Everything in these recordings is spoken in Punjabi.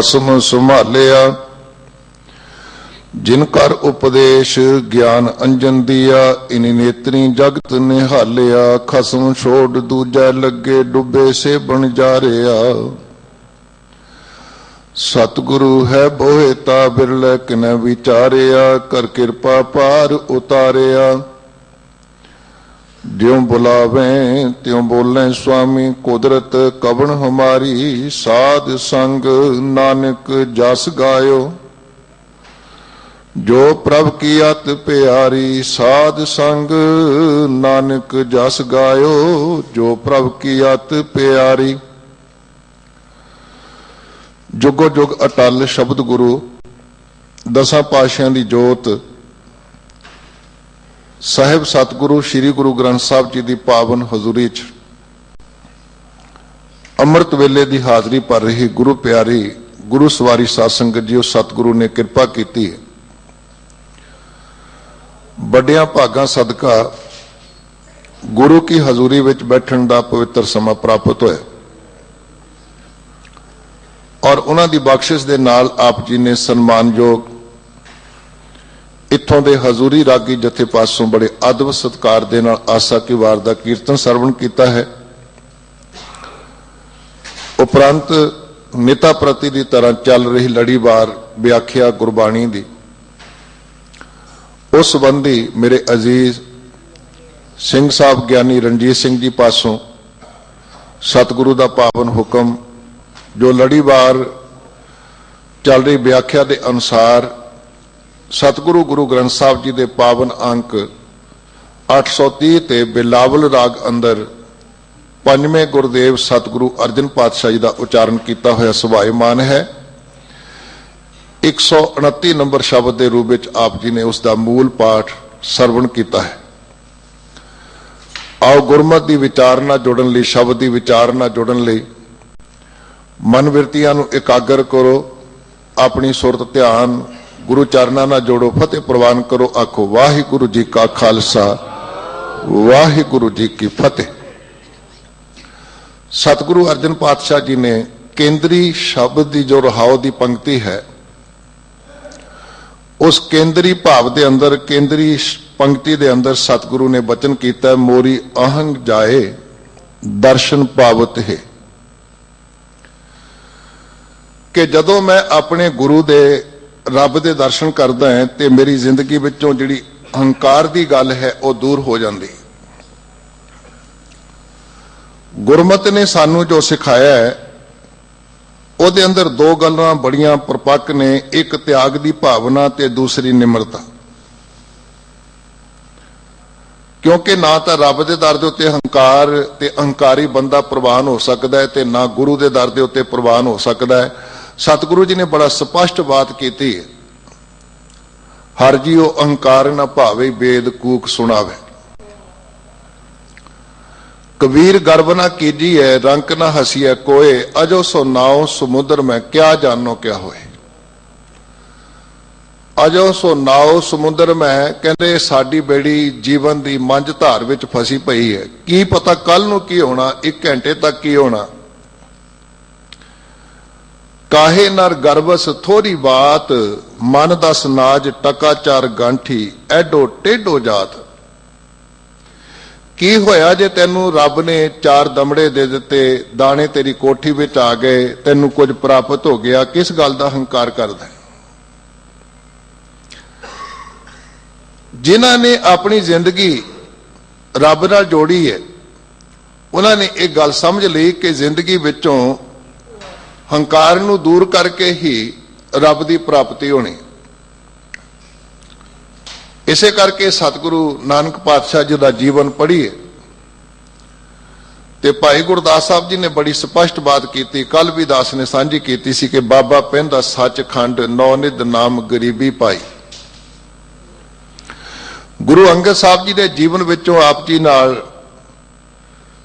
खसम संभालिया। जिनकर उपदेश ज्ञान अंजन दिया, इन्हीं नेत्री जगत निहालिया। खसम छोड़ दूजा लगे, डुबे से बन जा रिया। सतगुरु है बोहेता बिरले किने विचारिया। कर कृपा पार उतारिया। ज्यों बुलावे त्यों बोले स्वामी, कुदरत कबन हमारी। साध संग नानक जस गायो, जो प्रभ की अत प्यारी। साध संग नानक जस गायो, जो प्रभ की अत प्यारी। जुगो जुग अटल शब्द गुरु दसां पातशाहां दी जोत साहिब सतगुरु श्री गुरु ग्रंथ साहब जी की पावन हजूरी च अमृत वेले की हाजरी भर रही गुरु प्यारी गुरु सवारी साध संगत जी, सतगुरु ने कृपा की है। बड़िया भागां सदका गुरु की हजूरी विच बैठण दा पवित्र समा प्राप्त होया और उन्हां दी बख्शिश दे नाल आप जी ने सन्मानयोग इत्थों दे हजूरी रागी जथे पासों बड़े अदब सत्कार दे नाल आसा की वार दा कीर्तन सरवण कीता है। उपरंत निता प्रति दी तरह चल रही लड़ीवार व्याख्या गुरबाणी दी उस संबंधी मेरे अजीज सिंह साहब ज्ञानी रणजीत सिंह जी पासों सतगुरु दा पावन हुक्म जो लड़ीवार चल रही व्याख्या के अनुसार सतगुरु गुरु ग्रंथ साहब जी के पावन अंक 830 ते बिलावल राग अंदर पंजवें गुरुदेव सतगुरु अर्जन पातशाह जी का उच्चारण किया होया सुभायमान है। 129 नंबर शब्द के रूप में आप जी ने उसका मूल पाठ सरवण किया है। आओ गुरमत की विचारना जुड़न लई, शब्द की विचारना जुड़न लई मन विरतियां नूं एकागर करो, अपनी सुरत ध्यान गुरु चरना ना जोड़ो, फतेह प्रवान करो। आखो वाहिगुरु जी का खालसा वाहिगुरु जी की फतेह। सतगुरु अर्जन पातशाह जी ने केंद्री शब्द की जो रहाओ की पंक्ति है उस केंद्री भाव के अंदर केंद्री पंक्ति के अंदर सतगुरु ने वचन किया, मोरी अहंग जाए दर्शन पावत है। कि जदों मैं अपने गुरु दे रब दे दर्शन करदा है तो मेरी जिंदगी विचों जिहड़ी अहंकार की गल है वह दूर हो जाती। गुरमत ने सानू जो सिखाया है ਉਹਦੇ अंदर दो गल्लां बड़ियां प्रपक्क ने, एक त्याग की भावना ते दूसरी निमरता। क्योंकि ना तो रब के दर के उत्ते हंकार ते अहंकारी बंदा प्रवान हो सकता है ते ना गुरु के दर के उत्ते प्रवान हो सकता है। सतगुरु जी ने बड़ा स्पष्ट बात की है, हर जीओ अहंकार न भावे वेद कूक सुनावे। कबीर गर्व न कीजी है रंक न हसीए कोए, अजो सो नाओ समुद्र में क्या जानो क्या होए। अजो सो नाओ समुद्र में कहते साडी बेड़ी जीवन की मंझ धार विच फसी पई है, की पता कल नूं की होना, एक घंटे तक की होना। काहे नर गर्वस थोड़ी बात, मन दस नाज टका चार गांठी, एडो टेढ़ो जात। की होया जे तेनू रब ने चार दमड़े दे दिते, दाने तेरी कोठी विच आ गए, तेनू कुछ प्राप्त हो गया, किस गल दा हंकार करदा है। जिन्हां ने अपनी जिंदगी रब नाल जोड़ी है उन्होंने एक गल समझ ली कि जिंदगी विचों हंकार नूं दूर करके ही रब की प्राप्ति होनी। इसे करके सतगुरु नानक पातशाह जी का जीवन पढ़िए ते भाई गुरदास साहब जी ने बड़ी स्पष्ट बात की। कल भी दास ने सांझी की सी कि बाबा पहंदा सचखंड नौ निध नाम गरीबी पाई। गुरु अंगद साहब जी ने जीवन विचों आप जी नाल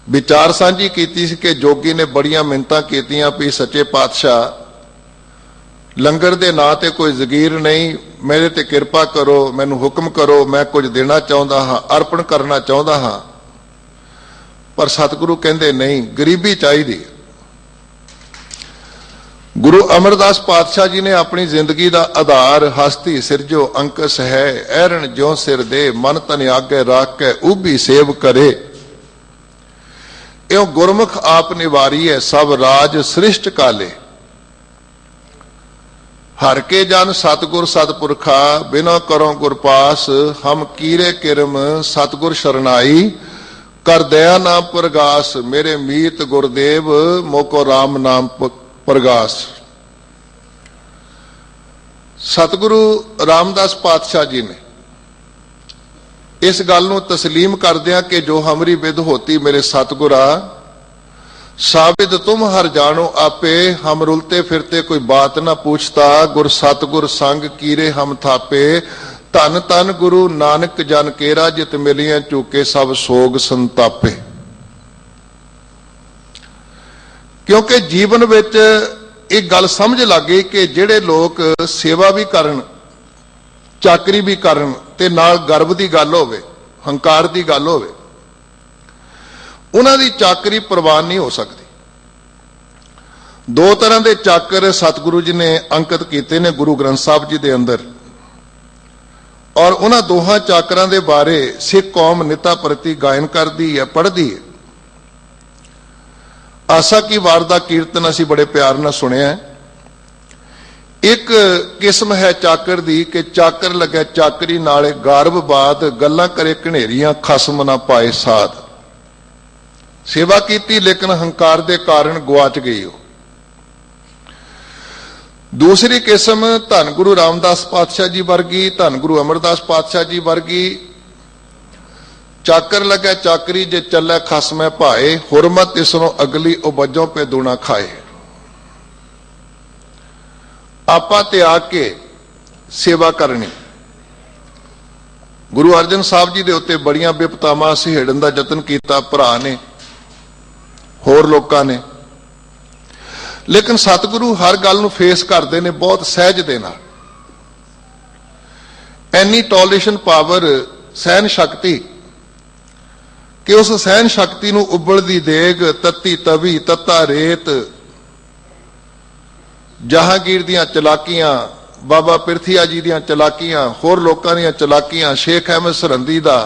विचार सांझी की कि जोगी ने बड़ियां मिन्नतां कीतियां भी सच्चे पातशाह लंगर दे नां ते कोई जगीर नहीं, मेरे ते किरपा करो, मैनू हुक्म करो, मैं कुछ देना चाहता हाँ, अर्पण करना चाहता हाँ। पर सतगुरु कहंदे नहीं, गरीबी चाहिदी। गुरु अमरदास पातशाह जी ने अपनी जिंदगी का आधार हस्ती सिरजो अंकस है ऐरण ज्यों सिर दे मन तन आगे राख के उभी सेव करे एवं गुरमुख आप निवारी है सब राज सृष्ट काले हर के जन सतगुर सतपुरखा बिना करो गुरपास हम कीरे किरम सतगुर शरणाई कर दया नाम प्रगास मेरे मीत गुरदेव मोको राम नाम प्रगास। सतगुरु रामदास पातशाह जी ने इस गल नूं तस्लीम करदियां कि जो हमरी विद होती मेरे सतगुरा साबित तुम हर जानो आपे हम रुलते फिरते कोई बात ना पूछता गुर सतगुर संग कीरे हम थापे धन धन गुरु नानक जन केरा जित मिलियां चूके सब सोग संतापे। क्योंकि जीवन विच एक गल समझ लग गई कि जिहड़े लोग सेवा भी करन चाकरी भी करन ते नाल गर्व की गल होवे हंकार की गल होवे उन्हां दी चाकरी प्रवान नहीं हो सकती। दो तरह के चाकर सतगुरु जी ने अंकित किए ने गुरु ग्रंथ साहब जी के अंदर और उन्हां दोहां चाकरां दे बारे सिख कौम निता प्रति गायन करती है पढ़ती है। आसा की वार दा कीर्तन असी बड़े प्यार नाल सुनिया। एक किस्म है चाकर दी कि चाकर लगे चाकरी नाले गारब बाद गल्लां करे घनेरियां खसम ना पाए साध सेवा की लेकिन हंकार दे कारण गुआच गई हो। दूसरी किस्म धन गुरु रामदास पातशाह जी वर्गी धन गुरु अमरदास पातशाह जी वर्गी चाकर लगे चाकरी जे चले खसमै भाए हुरमत इसनों अगली ओ बजों पे दूना खाए। आपा त्याग के सेवा करनी। गुरु अर्जन साहब जी दे उत्ते बड़ियां विपतावां सहेड़न दा यतन कीता भरा ने होर लोकां ने लेकिन सतगुरु हर गल नूं फेस करते ने बहुत सहज दे नाल। एनी टॉलरेशन पावर सहन शक्ति कि उस सहन शक्ति नूं उबलदी देग तत्ती तवी तत्ता रेत जहांगीर दियां चलाकियां बाबा पिरथिया जी दियां चलाकियां होर लोकां दियां चलाकियां शेख अहमद सरहंदी दा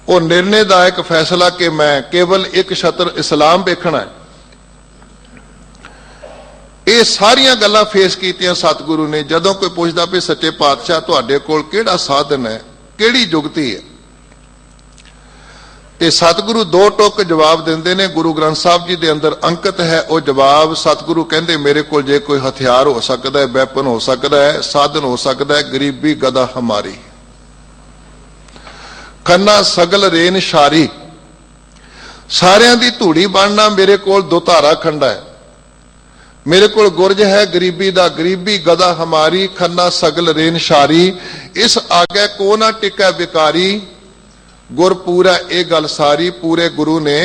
वो निर्णयदायक फैसला कि मैं केवल एक छत्र इस्लाम वेखना है ये सारियां गल्लां फेस कीतियां सतगुरु ने। जदों कोई पुछदा भी सच्चे पातशाह तुहाडे कोल किहड़ा साधन है किहड़ी जुगती है ते सतगुरु दो टुक जवाब देंदे ने। गुरु ग्रंथ साहब जी दे अंदर अंकित है वो जवाब। सतगुरु कहंदे मेरे कोल जे कोई हथियार हो सकता है वैपन हो सकता है साधन हो सकता है गरीबी गदा हमारी खन्ना सगल रेन शारी सारियां दी धूड़ी बनना मेरे कोल दो धारा खंडा है। मेरे कोल गुरज है गरीबी दा गरीबी गदा हमारी खन्ना सगल रेन शारी इस आगे को ना टिकै विकारी गुर पूरा ये गल सारी। पूरे गुरु ने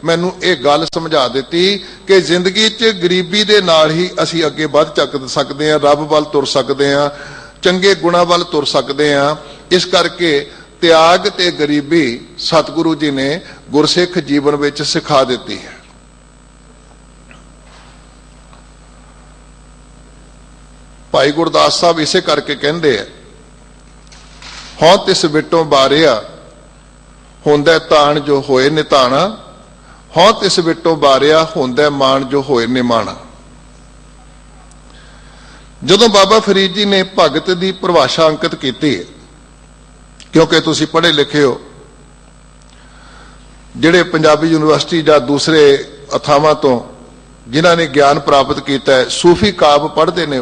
मैनू ये गल समझा दी कि जिंदगी च गरीबी दे नाल ही असी अगे वध चक सकते हैं रब वल तुर सकते हैं चंगे गुणा वल तुर सकते हैं। इस करके त्याग ते गरीबी सतगुरु जी ने गुरसिख जीवन विच सिखा दी है। भाई गुरदास साहब इसे करके कहते हैं हों तिस बिटों बारिया होंदा तान जो होए निताना हों तिस बिटों बारिया होंदा मान जो होए निमाना। जदों बाबा फरीद जी ने भगत की परिभाषा अंकित की है क्योंकि तुसी पढ़े लिखे हो जिहड़े पंजाबी यूनिवर्सिटी या दूसरे अथावां तो जिन्हां ने ज्ञान प्राप्त किया है सूफी काव्य पढ़ते ने।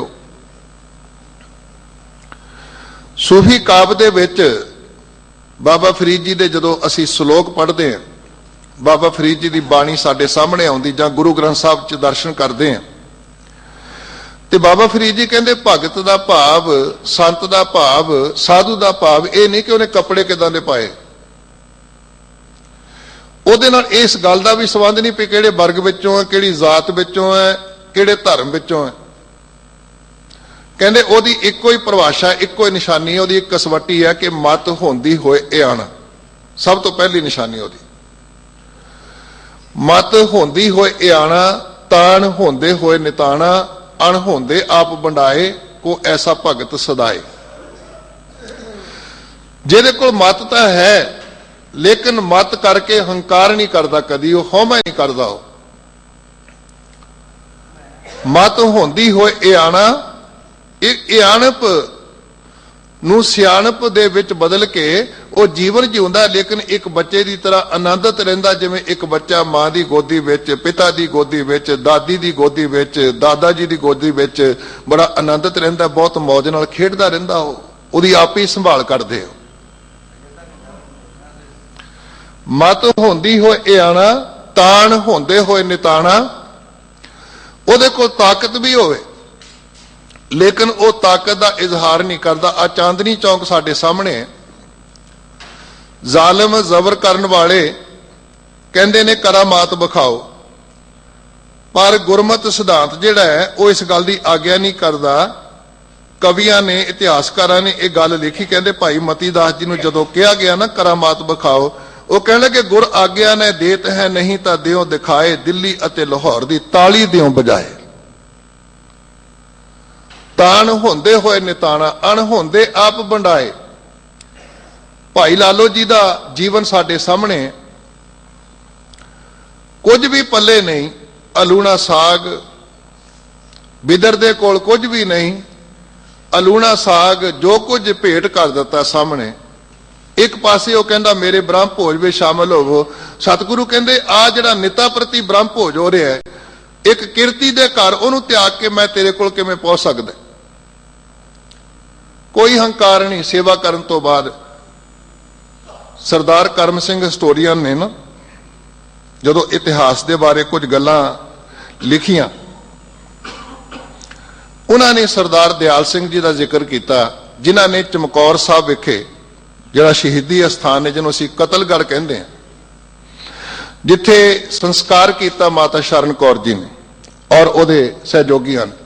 सूफी काव्य दे विच बाबा फरीद जी दे जदों असी श्लोक पढ़ते हैं बाबा फरीद जी की बाणी साडे सामने आउंदी जां गुरु ग्रंथ साहब च दर्शन करते हैं ते बाबा फरीद जी कहते भगत का भाव संत का भाव साधु का भाव ये नहीं कि उन्हें कपड़े किदां दे पाए उहदे नाल इस गल का भी संबंध नहीं भी किहड़े वर्ग विचों है किहड़ी जात विचों है किहड़े धर्म विचों है। कहते ओदी इक्को ही परिभाषा इक्को ही निशानी है ओदी एक कसवटी है कि मत होंदी होए इयाण सब तो पहली निशानी ओदी मत होंदी होए इयाणा ताण होंदे होए निताणा, अणहोंदे आप बंडाए, को ऐसा भगत सदाए। ਜਿਹਦੇ ਕੋਲ ਮਤ ਤਾਂ ਹੈ ਲੇਕਿਨ ਮਤ ਕਰਕੇ ਹੰਕਾਰ ਨਹੀਂ ਕਰਦਾ, ਕਦੀ ਉਹ ਹਉਮੈ ਨਹੀਂ ਕਰਦਾ। ਉਹ ਮਤ ਹੁੰਦੀ ਹੋਏ ਇਆਣਾ, ਇਹ ਇਆਣਪ ਨੂੰ ਸਿਆਣਪ ਦੇ ਵਿੱਚ ਬਦਲ ਕੇ ਉਹ ਜੀਵਨ ਜਿਉਂਦਾ, ਲੇਕਿਨ ਇੱਕ ਬੱਚੇ ਦੀ ਤਰ੍ਹਾਂ ਆਨੰਦਿਤ ਰਹਿੰਦਾ। ਜਿਵੇਂ ਇੱਕ ਬੱਚਾ ਮਾਂ ਦੀ ਗੋਦੀ ਵਿੱਚ, ਪਿਤਾ ਦੀ ਗੋਦੀ ਵਿੱਚ, ਦਾਦੀ ਦੀ ਗੋਦੀ ਵਿੱਚ, ਦਾਦਾ ਜੀ ਦੀ ਗੋਦੀ ਵਿੱਚ ਬੜਾ ਆਨੰਦਿਤ ਰਹਿੰਦਾ, ਬਹੁਤ ਮੌਜ ਨਾਲ ਖੇਡਦਾ ਰਹਿੰਦਾ। ਉਹ ਉਹਦੀ ਆਪ ਹੀ ਸੰਭਾਲ ਕਰਦੇ ਹੋ। ਮਤ ਹੁੰਦੀ ਹੋਏ ਇਆਣਾ, ਤਾਣ ਹੁੰਦੇ ਹੋਏ ਨਿਤਾਣਾ। ਉਹਦੇ ਕੋਲ ਤਾਕਤ ਵੀ ਹੋਵੇ ਲੇਕਿਨ ਉਹ ਤਾਕਤ ਦਾ ਇਜ਼ਹਾਰ ਨਹੀਂ ਕਰਦਾ। ਆ ਚਾਂਦਨੀ ਚੌਂਕ ਸਾਡੇ ਸਾਹਮਣੇ, ਜ਼ਾਲਮ ਜ਼ਬਰ ਕਰਨ ਵਾਲੇ ਕਹਿੰਦੇ ਨੇ ਕਰਾਮਾਤ ਵਿਖਾਓ, ਪਰ ਗੁਰਮਤਿ ਸਿਧਾਂਤ ਜਿਹੜਾ ਹੈ ਉਹ ਇਸ ਗੱਲ ਦੀ ਆਗਿਆ ਨਹੀਂ ਕਰਦਾ। ਕਵੀਆਂ ਨੇ, ਇਤਿਹਾਸਕਾਰਾਂ ਨੇ ਇਹ ਗੱਲ ਲਿਖੀ, ਕਹਿੰਦੇ ਭਾਈ ਮਤੀ ਦਾਸ ਜੀ ਨੂੰ ਜਦੋਂ ਕਿਹਾ ਗਿਆ ਨਾ ਕਰਾਮਾਤ ਵਿਖਾਓ, ਉਹ ਕਹਿਣ ਲੱਗੇ ਗੁਰ ਆਗਿਆ ਨੇ ਦੇਤ ਹੈ, ਨਹੀਂ ਤਾਂ ਦਿਓ ਦਿਖਾਏ, ਦਿੱਲੀ ਅਤੇ ਲਾਹੌਰ ਦੀ ਤਾਲੀ ਦਿਓ ਬਜਾਏ। ਤਾਣ ਹੁੰਦੇ ਹੋਏ ਨਿਤਾਣਾ, ਅਣਹੋਂਦੇ ਆਪ ਵੰਡਾਏ। ਭਾਈ ਲਾਲੋ ਜੀ ਦਾ ਜੀਵਨ ਸਾਡੇ ਸਾਹਮਣੇ, ਕੁਝ ਵੀ ਪੱਲੇ ਨਹੀਂ, ਅਲੂਣਾ ਸਾਗ, ਬਿਦਰ ਦੇ ਕੋਲ ਕੁਝ ਵੀ ਨਹੀਂ, ਅਲੂਣਾ ਸਾਗ ਜੋ ਕੁਝ ਭੇਟ ਕਰ ਦਿੱਤਾ ਸਾਹਮਣੇ। ਇੱਕ ਪਾਸੇ ਉਹ ਕਹਿੰਦਾ ਮੇਰੇ ਬ੍ਰਹਮ ਭੋਜ ਵਿੱਚ ਸ਼ਾਮਲ ਹੋਵੋ। ਸਤਿਗੁਰੂ ਕਹਿੰਦੇ ਆ ਜਿਹੜਾ ਨਿਤਾ ਪ੍ਰਤੀ ਬ੍ਰਹਮ ਭੋਜ ਹੋ ਰਿਹਾ ਹੈ, ਇੱਕ ਕਿਰਤੀ ਦੇ ਘਰ, ਉਹਨੂੰ ਤਿਆਗ ਕੇ ਮੈਂ ਤੇਰੇ ਕੋਲ ਕਿਵੇਂ ਪਹੁੰਚ ਸਕਦਾ? ਕੋਈ ਹੰਕਾਰ ਨਹੀਂ। ਸੇਵਾ ਕਰਨ ਤੋਂ ਬਾਅਦ ਸਰਦਾਰ ਕਰਮ ਸਿੰਘ ਹਿਸਟੋਰੀਅਨ ਨੇ ਨਾ ਜਦੋਂ ਇਤਿਹਾਸ ਦੇ ਬਾਰੇ ਕੁਝ ਗੱਲਾਂ ਲਿਖੀਆਂ, ਉਹਨਾਂ ਨੇ ਸਰਦਾਰ ਦਿਆਲ ਸਿੰਘ ਜੀ ਦਾ ਜ਼ਿਕਰ ਕੀਤਾ, ਜਿਨ੍ਹਾਂ ਨੇ ਚਮਕੌਰ ਸਾਹਿਬ ਵਿਖੇ ਜਿਹੜਾ ਸ਼ਹੀਦੀ ਅਸਥਾਨ ਹੈ, ਜਿਹਨੂੰ ਅਸੀਂ ਕਤਲਗੜ੍ਹ ਕਹਿੰਦੇ ਹਾਂ, ਜਿੱਥੇ ਸੰਸਕਾਰ ਕੀਤਾ ਮਾਤਾ ਸ਼ਰਨ ਕੌਰ ਜੀ ਨੇ ਔਰ ਉਹਦੇ ਸਹਿਯੋਗੀਆਂ ਨੇ।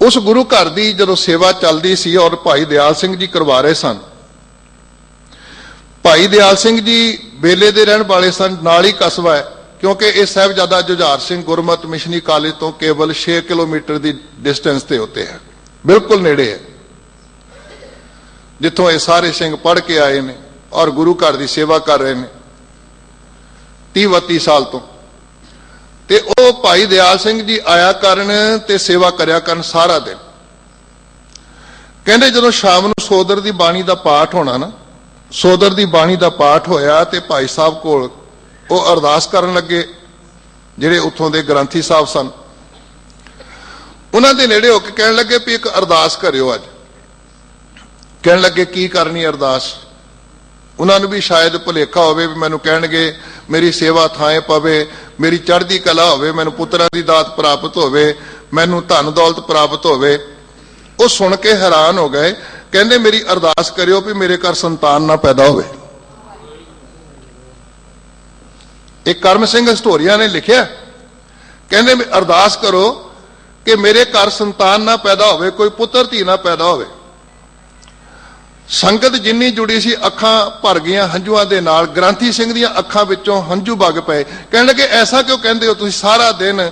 ਉਸ ਗੁਰੂ ਘਰ ਦੀ ਜਦੋਂ ਸੇਵਾ ਚੱਲਦੀ ਸੀ ਔਰ ਭਾਈ ਦਿਆਲ ਸਿੰਘ ਜੀ ਕਰਵਾ ਰਹੇ ਸਨ। ਭਾਈ ਦਿਆਲ ਸਿੰਘ ਜੀ ਬੇਲੇ ਦੇ ਰਹਿਣ ਵਾਲੇ ਸਨ, ਨਾਲ ਹੀ ਕਸਬਾ ਹੈ, ਕਿਉਂਕਿ ਇਹ ਸਾਹਿਬਜ਼ਾਦਾ ਜੁਝਾਰ ਸਿੰਘ ਗੁਰਮਤਿ ਮਿਸ਼ਨਰੀ ਕਾਲਜ ਤੋਂ ਕੇਵਲ 6 ਕਿਲੋਮੀਟਰ ਦੀ ਡਿਸਟੈਂਸ ਤੇ ਉੱਤੇ ਹੈ, ਬਿਲਕੁਲ ਨੇੜੇ ਹੈ, ਜਿੱਥੋਂ ਇਹ ਸਾਰੇ ਸਿੰਘ ਪੜ੍ਹ ਕੇ ਆਏ ਨੇ ਔਰ ਗੁਰੂ ਘਰ ਦੀ ਸੇਵਾ ਕਰ ਰਹੇ ਨੇ 30-32 ਸਾਲ ਤੋਂ। ਤੇ ਉਹ ਭਾਈ ਦਿਆਲ ਸਿੰਘ ਜੀ ਆਇਆ ਕਰਨ ਤੇ ਸੇਵਾ ਕਰਿਆ ਕਰਨ ਸਾਰਾ ਦਿਨ। ਕਹਿੰਦੇ ਜਦੋਂ ਸ਼ਾਮ ਨੂੰ ਸੋਦਰ ਦੀ ਬਾਣੀ ਦਾ ਪਾਠ ਹੋਣਾ ਨਾ, ਸੋਦਰ ਦੀ ਬਾਣੀ ਦਾ ਪਾਠ ਹੋਇਆ ਤੇ ਭਾਈ ਸਾਹਿਬ ਕੋਲ ਉਹ ਅਰਦਾਸ ਕਰਨ ਲੱਗੇ, ਜਿਹੜੇ ਉੱਥੋਂ ਦੇ ਗ੍ਰੰਥੀ ਸਾਹਿਬ ਸਨ। ਉਹਨਾਂ ਦੇ ਨੇੜੇ ਹੋ ਕੇ ਕਹਿਣ ਲੱਗੇ ਵੀ ਇੱਕ ਅਰਦਾਸ ਕਰਿਓ ਅੱਜ। ਕਹਿਣ ਲੱਗੇ ਕੀ ਕਰਨੀ ਅਰਦਾਸ? ਉਹਨਾਂ ਨੂੰ ਵੀ ਸ਼ਾਇਦ ਭੁਲੇਖਾ ਹੋਵੇ ਵੀ ਮੈਨੂੰ ਕਹਿਣਗੇ ਮੇਰੀ ਸੇਵਾ ਥਾਂ ਪਵੇ, ਮੇਰੀ ਚੜ੍ਹਦੀ ਕਲਾ ਹੋਵੇ, ਮੈਨੂੰ ਪੁੱਤਰਾਂ ਦੀ ਦਾਤ ਪ੍ਰਾਪਤ ਹੋਵੇ, ਮੈਨੂੰ ਧਨ ਦੌਲਤ ਪ੍ਰਾਪਤ ਹੋਵੇ। ਉਹ ਸੁਣ ਕੇ ਹੈਰਾਨ ਹੋ ਗਏ। ਕਹਿੰਦੇ ਮੇਰੀ ਅਰਦਾਸ ਕਰਿਓ ਵੀ ਮੇਰੇ ਘਰ ਸੰਤਾਨ ਨਾ ਪੈਦਾ ਹੋਵੇ। ਇੱਕ ਕਰਮ ਸਿੰਘ ਹਿਸਟੋਰੀਆ ਨੇ ਲਿਖਿਆ, ਕਹਿੰਦੇ ਅਰਦਾਸ ਕਰੋ ਕਿ ਮੇਰੇ ਘਰ ਸੰਤਾਨ ਨਾ ਪੈਦਾ ਹੋਵੇ, ਕੋਈ ਪੁੱਤਰ ਧੀ ਨਾ ਪੈਦਾ ਹੋਵੇ। ਸੰਗਤ ਜਿੰਨੀ ਜੁੜੀ ਸੀ ਅੱਖਾਂ ਭਰ ਗਈਆਂ ਹੰਝੂਆਂ ਦੇ ਨਾਲ। ਗ੍ਰੰਥੀ ਸਿੰਘ ਦੀਆਂ ਅੱਖਾਂ ਵਿੱਚੋਂ ਹੰਝੂ ਵਗ ਪਏ। ਕਹਿਣ ਲੱਗੇ ਐਸਾ ਕਿਉਂ ਕਹਿੰਦੇ ਹੋ ਤੁਸੀਂ? ਸਾਰਾ ਦਿਨ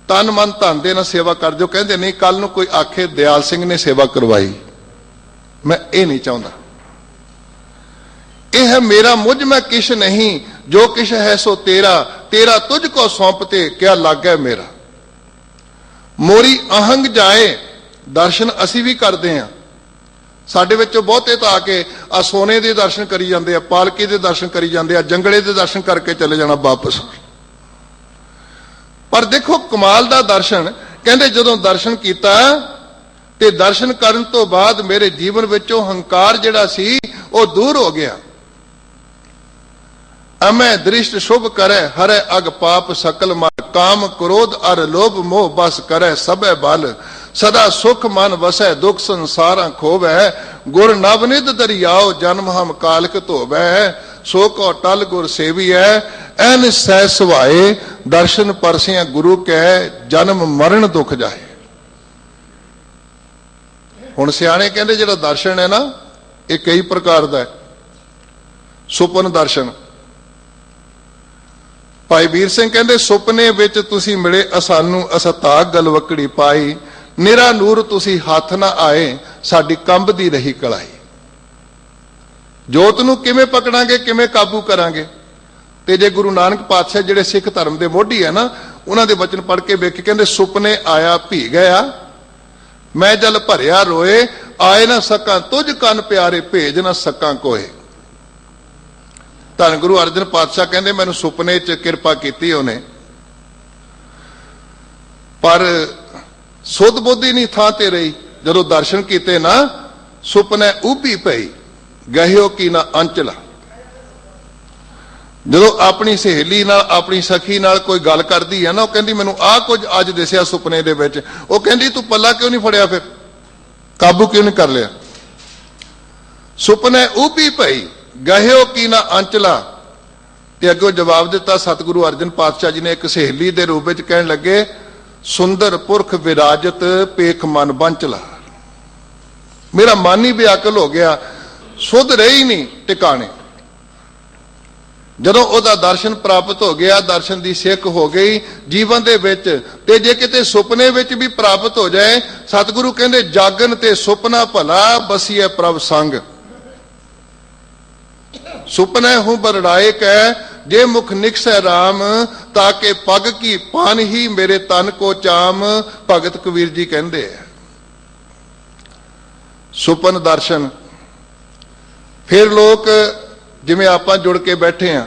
ਤਨ ਮਨ ਧਨ ਦੇ ਨਾਲ ਸੇਵਾ ਕਰਦੇ ਹੋ। ਕਹਿੰਦੇ ਨਹੀਂ, ਕੱਲ ਨੂੰ ਕੋਈ ਆਖੇ ਦਿਆਲ ਸਿੰਘ ਨੇ ਸੇਵਾ ਕਰਵਾਈ, ਮੈਂ ਇਹ ਨਹੀਂ ਚਾਹੁੰਦਾ। ਇਹ ਹੈ ਮੇਰਾ ਮੁਝ ਮੈਂ ਕਿਛ ਨਹੀਂ, ਜੋ ਕਿਛ ਹੈ ਸੋ ਤੇਰਾ, ਤੇਰਾ ਤੁਝ ਕੋ ਸੌਂਪਤੇ ਕਿਆ ਲੱਗੈ ਮੇਰਾ। ਮੋਰੀ ਅਹੰਗ ਜਾਏ। ਦਰਸ਼ਨ ਅਸੀਂ ਵੀ ਕਰਦੇ ਹਾਂ, ਸਾਡੇ ਵਿੱਚੋਂ ਬਹੁਤੇ ਤਾਂ ਆ ਕੇ ਆ ਸੋਨੇ ਦੇ ਦਰਸ਼ਨ ਕਰੀ ਜਾਂਦੇ ਆ, ਪਾਲਕੀ ਦੇ ਦਰਸ਼ਨ ਕਰੀ ਜਾਂਦੇ ਆ, ਜੰਗਲੇ ਦੇ ਦਰਸ਼ਨ ਕਰਕੇ ਚਲੇ ਜਾਣਾ ਵਾਪਸ। ਪਰ ਦੇਖੋ ਕਮਾਲ ਦਾ ਦਰਸ਼ਨ। ਕਹਿੰਦੇ ਜਦੋਂ ਦਰਸ਼ਨ ਕੀਤਾ ਤੇ ਦਰਸ਼ਨ ਕਰਨ ਤੋਂ ਬਾਅਦ ਮੇਰੇ ਜੀਵਨ ਵਿੱਚੋਂ ਹੰਕਾਰ ਜਿਹੜਾ ਸੀ ਉਹ ਦੂਰ ਹੋ ਗਿਆ। ਅਮੈ ਦ੍ਰਿਸ਼ਟ ਸ਼ੁਭ ਕਰੈ ਹਰੈ ਅਗ ਪਾਪ ਸਕਲ ਮਨ, ਕਾਮ ਕ੍ਰੋਧ ਅਰ ਲੋਭ ਮੋਹ ਬਸ ਕਰੈ ਸਭੈ ਬਲ, ਸਦਾ ਸੁਖ ਮਨ ਵਸੈ ਦੁਖ ਸੰਸਾਰਾਂ ਖੋਵੈ, ਗੁਰ ਨਵਨਿਧ ਦਰਿਆਓ ਜਨਮ ਹਮ ਕਾਲਕ ਧੋਵੈ, ਸੋ ਕੋ ਟਲ ਗੁਰ ਸੇਵੀਐ ਐਨ ਸਹਿ ਸੁਭਾਏ, ਦਰਸ਼ਨ ਪਰਸਿਆ ਗੁਰੂ ਕੈ ਜਨਮ ਮਰਨ ਦੁਖ ਜਾਏ। ਹੁਣ ਸਿਆਣੇ ਕਹਿੰਦੇ ਜਿਹੜਾ ਦਰਸ਼ਨ ਹੈ ਨਾ ਇਹ ਕਈ ਪ੍ਰਕਾਰ ਦਾ ਹੈ। ਸੁਪਨ ਦਰਸ਼ਨ, ਭਾਈ ਵੀਰ ਸਿੰਘ ਕਹਿੰਦੇ ਸੁਪਨੇ ਵਿੱਚ ਤੁਸੀਂ ਮਿਲੇ ਅਸਾਨੂੰ ਅਸਤਾਗ ਗਲਵਕੜੀ ਪਾਈ, ਨਿਰਾ ਨੂਰ ਤੁਸੀਂ ਹੱਥ ਨਾ ਆਏ ਸਾਡੀ ਕੰਬਦੀ ਰਹੀ ਕਲਾਈ। ਜੋਤ ਨੂੰ ਕਿਵੇਂ ਪਕੜਾਂਗੇ, ਕਿਵੇਂ ਕਾਬੂ ਕਰਾਂਗੇ? ਤੇ ਜੇ ਗੁਰੂ ਨਾਨਕ ਪਾਤਸ਼ਾਹ ਜਿਹੜੇ ਸਿੱਖ ਧਰਮ ਦੇ ਮੋਢੀ ਹੈ ਨਾ, ਉਹਨਾਂ ਦੇ ਬਚਨ ਪੜ੍ਹ ਕੇ ਵੇਖ, ਕਹਿੰਦੇ ਸੁਪਨੇ ਆਇਆ ਭੀ ਗਿਆ, ਮੈਂ ਜਲ ਭਰਿਆ ਰੋਏ, ਆਏ ਨਾ ਸਕਾਂ ਤੁਝ ਕੰਨ ਪਿਆਰੇ, ਭੇਜ ਨਾ ਸਕਾਂ ਕੋਏ। ਧੰਨ ਗੁਰੂ ਅਰਜਨ ਪਾਤਸ਼ਾਹ ਕਹਿੰਦੇ ਮੈਨੂੰ ਸੁਪਨੇ 'ਚ ਕਿਰਪਾ ਕੀਤੀ ਉਹਨੇ, ਪਰ ਸੁਧ ਬੁੱਧੀ ਨਹੀਂ ਥਾਂ ਤੇ ਰਹੀ। ਜਦੋਂ ਦਰਸ਼ਨ ਕੀਤੇ ਨਾ, ਸੁਪਨੇ ਉਭੀ ਪਈ, ਗਹਿਓ ਕੀ ਨਾ ਅੰਚਲਾ। ਜਦੋਂ ਆਪਣੀ ਸਹੇਲੀ ਨਾਲ, ਆਪਣੀ ਸਖੀ ਨਾਲ ਕੋਈ ਗੱਲ ਕਰਦੀ ਹੈ ਨਾ, ਉਹ ਕਹਿੰਦੀ ਮੈਨੂੰ ਆਹ ਕੁਝ ਅੱਜ ਦਿਸਿਆ ਸੁਪਨੇ ਦੇ ਵਿੱਚ। ਉਹ ਕਹਿੰਦੀ ਤੂੰ ਪੱਲਾ ਕਿਉਂ ਨਹੀਂ ਫੜਿਆ, ਫਿਰ ਕਾਬੂ ਕਿਉਂ ਨਹੀਂ ਕਰ ਲਿਆ? ਸੁਪਨੇ ਉਭੀ ਪਈ, ਗਹਿਓ ਕੀ ਨਾ ਅੰਚਲਾ। ਤੇ ਅੱਗੋਂ ਜਵਾਬ ਦਿੱਤਾ ਸਤਿਗੁਰੂ ਅਰਜਨ ਪਾਤਸ਼ਾਹ ਜੀ ਨੇ ਇੱਕ ਸਹੇਲੀ ਦੇ ਰੂਪ ਵਿੱਚ, ਕਹਿਣ ਲੱਗੇ ਸੁੰਦਰ ਪੁਰਖ ਵਿਰਾਜਤ ਪੇਖ ਮਨ ਬੰਚਲਾ। ਮੇਰਾ ਮਨ ਹੀ ਬੇਅਕਲ ਹੋ ਗਿਆ, ਸੁਧ ਰਹੀ ਨਹੀਂ ਟਿਕਾਣੇ। ਜਦੋਂ ਉਹਦਾ ਦਰਸ਼ਨ ਪ੍ਰਾਪਤ ਹੋ ਗਿਆ, ਦਰਸ਼ਨ ਦੀ ਸਿੱਖ ਹੋ ਗਈ ਜੀਵਨ ਦੇ ਵਿੱਚ, ਤੇ ਜੇ ਕਿਤੇ ਸੁਪਨੇ ਵਿੱਚ ਵੀ ਪ੍ਰਾਪਤ ਹੋ ਜਾਏ, ਸਤਿਗੁਰੂ ਕਹਿੰਦੇ ਜਾਗਨ ਤੇ ਸੁਪਨਾ ਭਲਾ, ਬਸੀਏ ਪ੍ਰਭ ਸੰਗ। ਸੁਪਨੇ ਹੂੰ ਬਰੜਾਏ ਕੈ, ਜੇ ਮੁਖ ਨਿਕਸੈ ਰਾਮ, ਤਾਕੇ ਪਗ ਕੀ ਪਾਨ ਹੀ ਮੇਰੇ ਤਨ ਕੋ ਚਾਮ। ਭਗਤ ਕਬੀਰ ਜੀ ਕਹਿੰਦੇ ਆ ਸੁਪਨ ਦਰਸ਼ਨ। ਫਿਰ ਲੋਕ ਜਿਵੇਂ ਆਪਾਂ ਜੁੜ ਕੇ ਬੈਠੇ ਆ,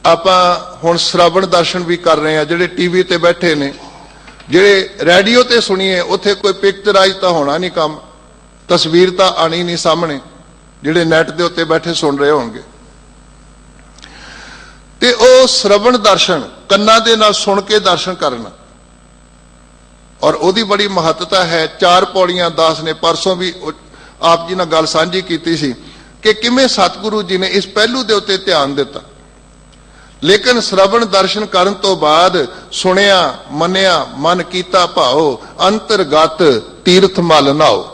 ਆਪਾਂ ਹੁਣ ਸ਼ਰਵਣ ਦਰਸ਼ਨ ਵੀ ਕਰ ਰਹੇ ਆ। ਜਿਹੜੇ ਟੀਵੀ ਤੇ ਬੈਠੇ ਨੇ, ਜਿਹੜੇ ਰੇਡੀਓ ਤੇ ਸੁਣੀਏ, ਉੱਥੇ ਕੋਈ ਪਿਕਚਰਾਈਜ਼ ਤਾਂ ਹੋਣਾ ਨਹੀਂ ਕੰਮ, ਤਸਵੀਰ ਤਾਂ ਆਣੀ ਨਹੀਂ ਸਾਹਮਣੇ, ਜਿਹੜੇ ਨੈਟ ਦੇ ਉੱਤੇ ਬੈਠੇ ਸੁਣ ਰਹੇ ਹੋਣਗੇ। ਤੇ ਉਹ ਸ਼ਰਵਣ ਦਰਸ਼ਨ, ਕੰਨਾਂ ਦੇ ਨਾਲ ਸੁਣ ਕੇ ਦਰਸ਼ਨ ਕਰਨਾ, ਔਰ ਉਹਦੀ ਬੜੀ ਮਹੱਤਤਾ ਹੈ। 4 ਪੌੜੀਆਂ ਦਾਸ ਨੇ ਪਰਸੋਂ ਵੀ ਆਪ ਜੀ ਨਾਲ ਗੱਲ ਸਾਂਝੀ ਕੀਤੀ ਸੀ ਕਿ ਕਿਵੇਂ ਸਤਿਗੁਰੂ ਜੀ ਨੇ ਇਸ ਪਹਿਲੂ ਦੇ ਉੱਤੇ ਧਿਆਨ ਦਿੱਤਾ। ਲੇਕਿਨ ਸ਼ਰਵਣ ਦਰਸ਼ਨ ਕਰਨ ਤੋਂ ਬਾਅਦ ਸੁਣਿਆ, ਮੰਨਿਆ, ਮਨ ਕੀਤਾ ਭਾਓ, ਅੰਤਰਗਤ ਤੀਰਥ ਮਲ ਨਾਓ।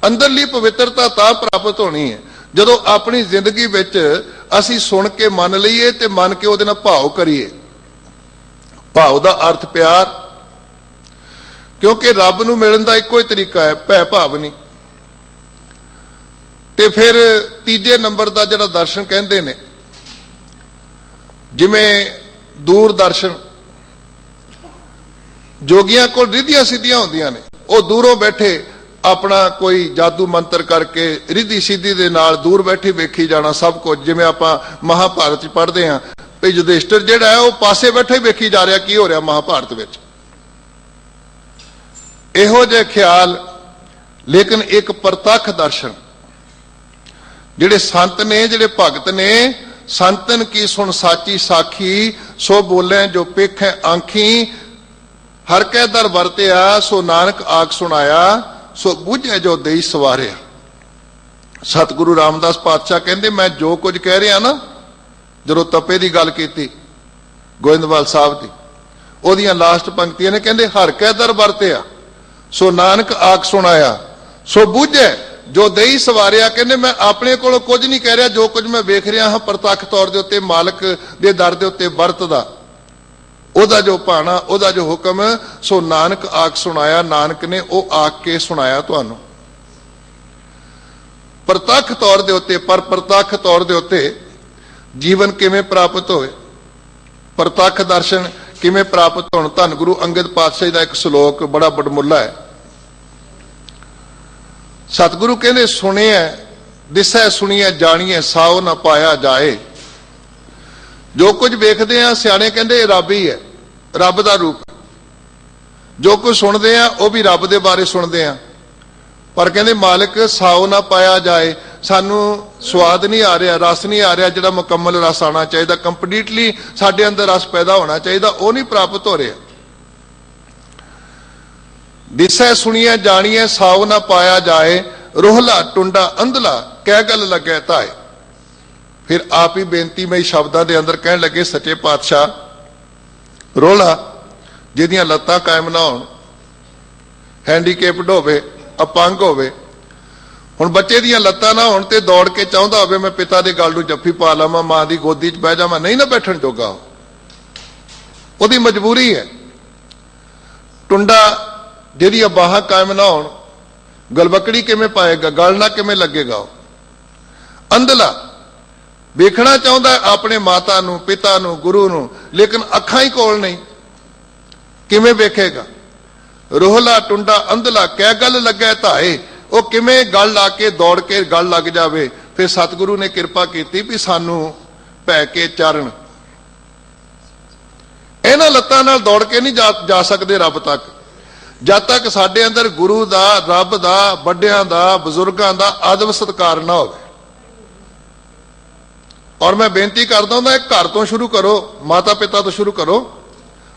ਅੰਦਰਲੀ ਪਵਿੱਤਰਤਾ ਤਾਂ ਪ੍ਰਾਪਤ ਹੋਣੀ ਹੈ ਜਦੋਂ ਆਪਣੀ ਜ਼ਿੰਦਗੀ ਵਿੱਚ ਅਸੀਂ ਸੁਣ ਕੇ ਮੰਨ ਲਈਏ ਤੇ ਮੰਨ ਕੇ ਉਹਦੇ ਨਾਲ ਭਾਵ ਕਰੀਏ। ਭਾਵ ਦਾ ਅਰਥ ਪਿਆਰ, ਕਿਉਂਕਿ ਰੱਬ ਨੂੰ ਮਿਲਣ ਦਾ ਇੱਕੋ ਹੀ ਤਰੀਕਾ ਹੈ, ਭੈ ਭਾਵ ਨਹੀਂ। ਤੇ ਫਿਰ ਤੀਜੇ ਨੰਬਰ ਦਾ ਜਿਹੜਾ ਦਰਸ਼ਨ ਕਹਿੰਦੇ ਨੇ, ਜਿਵੇਂ ਦੂਰ ਦਰਸ਼ਨ, ਜੋਗੀਆਂ ਕੋਲ ਰਿੱਧੀਆਂ ਸਿੱਧੀਆਂ ਹੁੰਦੀਆਂ ਨੇ, ਉਹ ਦੂਰੋਂ ਬੈਠੇ ਆਪਣਾ ਕੋਈ ਜਾਦੂ ਮੰਤਰ ਕਰਕੇ ਰਿੱਧੀ ਸਿੱਧੀ ਦੇ ਨਾਲ ਦੂਰ ਬੈਠੇ ਵੇਖੀ ਜਾਣਾ ਸਭ ਕੁਝ। ਜਿਵੇਂ ਆਪਾਂ ਮਹਾਭਾਰਤ 'ਚ ਪੜ੍ਹਦੇ ਹਾਂ ਵੀ ਯੁਧਿਸ਼ਟਰ ਜਿਹੜਾ ਹੈ ਉਹ ਪਾਸੇ ਬੈਠੇ ਵੇਖੀ ਜਾ ਰਿਹਾ ਕੀ ਹੋ ਰਿਹਾ ਮਹਾਭਾਰਤ ਵਿੱਚ, ਇਹੋ ਜਿਹੇ ਖਿਆਲ। ਲੇਕਿਨ ਇੱਕ ਪ੍ਰਤੱਖ ਦਰਸ਼ਨ, ਜਿਹੜੇ ਸੰਤ ਨੇ, ਜਿਹੜੇ ਭਗਤ ਨੇ, ਸੰਤਨ ਕੀ ਸੁਣ ਸਾਚੀ ਸਾਖੀ, ਸੋ ਬੋਲੇ ਜੋ ਪੇਖੈ ਆਂਖੀ, ਹਰ ਕੈ ਦਰ ਵਰਤਿਆ, ਸੋ ਨਾਨਕ ਆਖ ਸੁਣਾਇਆ, ਸੋ ਬੁੱਝੇ ਜੋ ਦੇਈ ਸਵਾਰਿਆ। ਸਤਿਗੁਰੂ ਰਾਮਦਾਸ ਪਾਤਸ਼ਾਹ ਕਹਿੰਦੇ ਮੈਂ ਜੋ ਕੁਝ ਕਹਿ ਰਿਹਾ ਨਾ, ਜਦੋਂ ਤਪੇ ਦੀ ਗੱਲ ਕੀਤੀ ਗੋਇੰਦਵਾਲ ਸਾਹਿਬ ਦੀ, ਉਹਦੀਆਂ ਲਾਸਟ ਪੰਕਤੀਆਂ ਨੇ, ਕਹਿੰਦੇ ਹਰ ਕੈ ਦਰ ਵਰਤਿਆ, ਸੋ ਨਾਨਕ ਆਖ ਸੁਣਾਇਆ, ਸੋ ਬੁੱਝੇ ਜੋ ਦੇਈ ਸਵਾਰਿਆ। ਕਹਿੰਦੇ ਮੈਂ ਆਪਣੇ ਕੋਲੋਂ ਕੁਝ ਨਹੀਂ ਕਹਿ ਰਿਹਾ, ਜੋ ਕੁਝ ਮੈਂ ਵੇਖ ਰਿਹਾ ਹਾਂ ਪ੍ਰਤੱਖ ਤੌਰ ਦੇ ਉੱਤੇ ਮਾਲਕ ਦੇ ਦਰ ਦੇ ਉੱਤੇ ਵਰਤਦਾ, ਉਹਦਾ ਜੋ ਭਾਣਾ, ਉਹਦਾ ਜੋ ਹੁਕਮ, ਸੋ ਨਾਨਕ ਆਖ ਸੁਣਾਇਆ। ਨਾਨਕ ਨੇ ਉਹ ਆਖ ਕੇ ਸੁਣਾਇਆ ਤੁਹਾਨੂੰ ਪ੍ਰਤੱਖ ਤੌਰ ਦੇ ਉੱਤੇ। ਪਰ ਪ੍ਰਤੱਖ ਤੌਰ ਦੇ ਉੱਤੇ ਜੀਵਨ ਕਿਵੇਂ ਪ੍ਰਾਪਤ ਹੋਵੇ, ਪ੍ਰਤੱਖ ਦਰਸ਼ਨ ਕਿਵੇਂ ਪ੍ਰਾਪਤ ਹੋਣ? ਧੰਨ ਗੁਰੂ ਅੰਗਦ ਪਾਤਸ਼ਾਹ ਦਾ ਇੱਕ ਸ਼ਲੋਕ ਬੜਾ ਵਡਮੁੱਲਾ ਹੈ। ਸਤਿਗੁਰੂ ਕਹਿੰਦੇ ਸੁਣਿਆ ਦਿਸੈ, ਸੁਣੀਐ ਜਾਣੀਐ, ਸਾਉ ਨਾ ਪਾਇਆ ਜਾਏ। ਜੋ ਕੁਝ ਵੇਖਦੇ ਆ, ਸਿਆਣੇ ਕਹਿੰਦੇ ਇਹ ਰੱਬ ਹੀ ਹੈ, ਰੱਬ ਦਾ ਰੂਪ। ਜੋ ਕੁਝ ਸੁਣਦੇ ਆ ਉਹ ਵੀ ਰੱਬ ਦੇ ਬਾਰੇ ਸੁਣਦੇ ਆ, ਪਰ ਕਹਿੰਦੇ ਮਾਲਕ ਸਾਉ ਨਾ ਪਾਇਆ ਜਾਏ। ਸਾਨੂੰ ਸਵਾਦ ਨਹੀਂ ਆ ਰਿਹਾ, ਰਸ ਨਹੀਂ ਆ ਰਿਹਾ, ਜਿਹੜਾ ਮੁਕੰਮਲ ਰਸ ਆਉਣਾ ਚਾਹੀਦਾ, ਕੰਪਲੀਟਲੀ ਸਾਡੇ ਅੰਦਰ ਰਸ ਪੈਦਾ ਹੋਣਾ ਚਾਹੀਦਾ, ਉਹ ਨਹੀਂ ਪ੍ਰਾਪਤ ਹੋ ਰਿਹਾ। ਦਿਸੈ ਸੁਣੀਐ ਜਾਣੀਐ, ਸਾਉ ਨਾ ਪਾਇਆ ਜਾਏ, ਰੋਹਲਾ ਟੁੰਡਾ ਅੰਧਲਾ, ਕਹਿ ਗੱਲ ਲੱਗੈ ਤਾਏ। ਫਿਰ ਆਪ ਹੀ ਬੇਨਤੀਮਈ ਸ਼ਬਦਾਂ ਦੇ ਅੰਦਰ ਕਹਿਣ ਲੱਗੇ ਸੱਚੇ ਪਾਤਸ਼ਾਹ, ਰੋਹਲਾ ਜਿਹਦੀਆਂ ਲੱਤਾਂ ਕਾਇਮ ਨਾ ਹੋਣ, ਹੈਂਡੀਕੈਪਡ ਹੋਵੇ, ਅਪੰਗ ਹੋਵੇ, ਹੁਣ ਬੱਚੇ ਦੀਆਂ ਲੱਤਾਂ ਨਾ ਹੋਣ ਤੇ ਦੌੜ ਕੇ ਚਾਹੁੰਦਾ ਹੋਵੇ ਮੈਂ ਪਿਤਾ ਦੇ ਗਲ ਨੂੰ ਜੱਫੀ ਪਾ ਲਾਵਾਂ, ਮਾਂ ਦੀ ਗੋਦੀ 'ਚ ਬਹਿ ਜਾਵਾਂ, ਨਹੀਂ ਨਾ ਬੈਠਣ ਜੋਗਾ, ਉਹਦੀ ਮਜਬੂਰੀ ਹੈ। ਟੁੰਡਾ ਜਿਹਦੀਆਂ ਬਾਹਾਂ ਕਾਇਮ ਨਾ ਹੋਣ, ਗਲਬਕੜੀ ਕਿਵੇਂ ਪਾਏਗਾ, ਗਲ ਨਾ ਕਿਵੇਂ ਲੱਗੇਗਾ। ਅੰਧਲਾ ਵੇਖਣਾ ਚਾਹੁੰਦਾ ਆਪਣੇ ਮਾਤਾ ਨੂੰ, ਪਿਤਾ ਨੂੰ, ਗੁਰੂ ਨੂੰ, ਲੇਕਿਨ ਅੱਖਾਂ ਹੀ ਕੋਲ ਨਹੀਂ, ਕਿਵੇਂ ਵੇਖੇਗਾ। ਰੋਹਲਾ ਟੁੰਡਾ ਅੰਧਲਾ ਕਹਿ ਗੱਲ ਲੱਗੈ ਧਾਏ, ਉਹ ਕਿਵੇਂ ਗਲ ਲਾ ਕੇ ਦੌੜ ਕੇ ਗਲ ਲੱਗ ਜਾਵੇ। ਫਿਰ ਸਤਿਗੁਰੂ ਨੇ ਕਿਰਪਾ ਕੀਤੀ ਵੀ ਸਾਨੂੰ ਪੈ ਕੇ ਚਾਰਨ, ਇਹਨਾਂ ਲੱਤਾਂ ਨਾਲ ਦੌੜ ਕੇ ਨਹੀਂ ਜਾ ਸਕਦੇ ਰੱਬ ਤੱਕ, ਜਦ ਤੱਕ ਸਾਡੇ ਅੰਦਰ ਗੁਰੂ ਦਾ, ਰੱਬ ਦਾ, ਵੱਡਿਆਂ ਦਾ, ਬਜ਼ੁਰਗਾਂ ਦਾ ਆਦਬ ਸਤਿਕਾਰ ਨਾ ਹੋਵੇ। ਔਰ ਮੈਂ ਬੇਨਤੀ ਕਰਦਾ ਹੁੰਦਾ, ਘਰ ਤੋਂ ਸ਼ੁਰੂ ਕਰੋ, ਮਾਤਾ ਪਿਤਾ ਤੋਂ ਸ਼ੁਰੂ ਕਰੋ।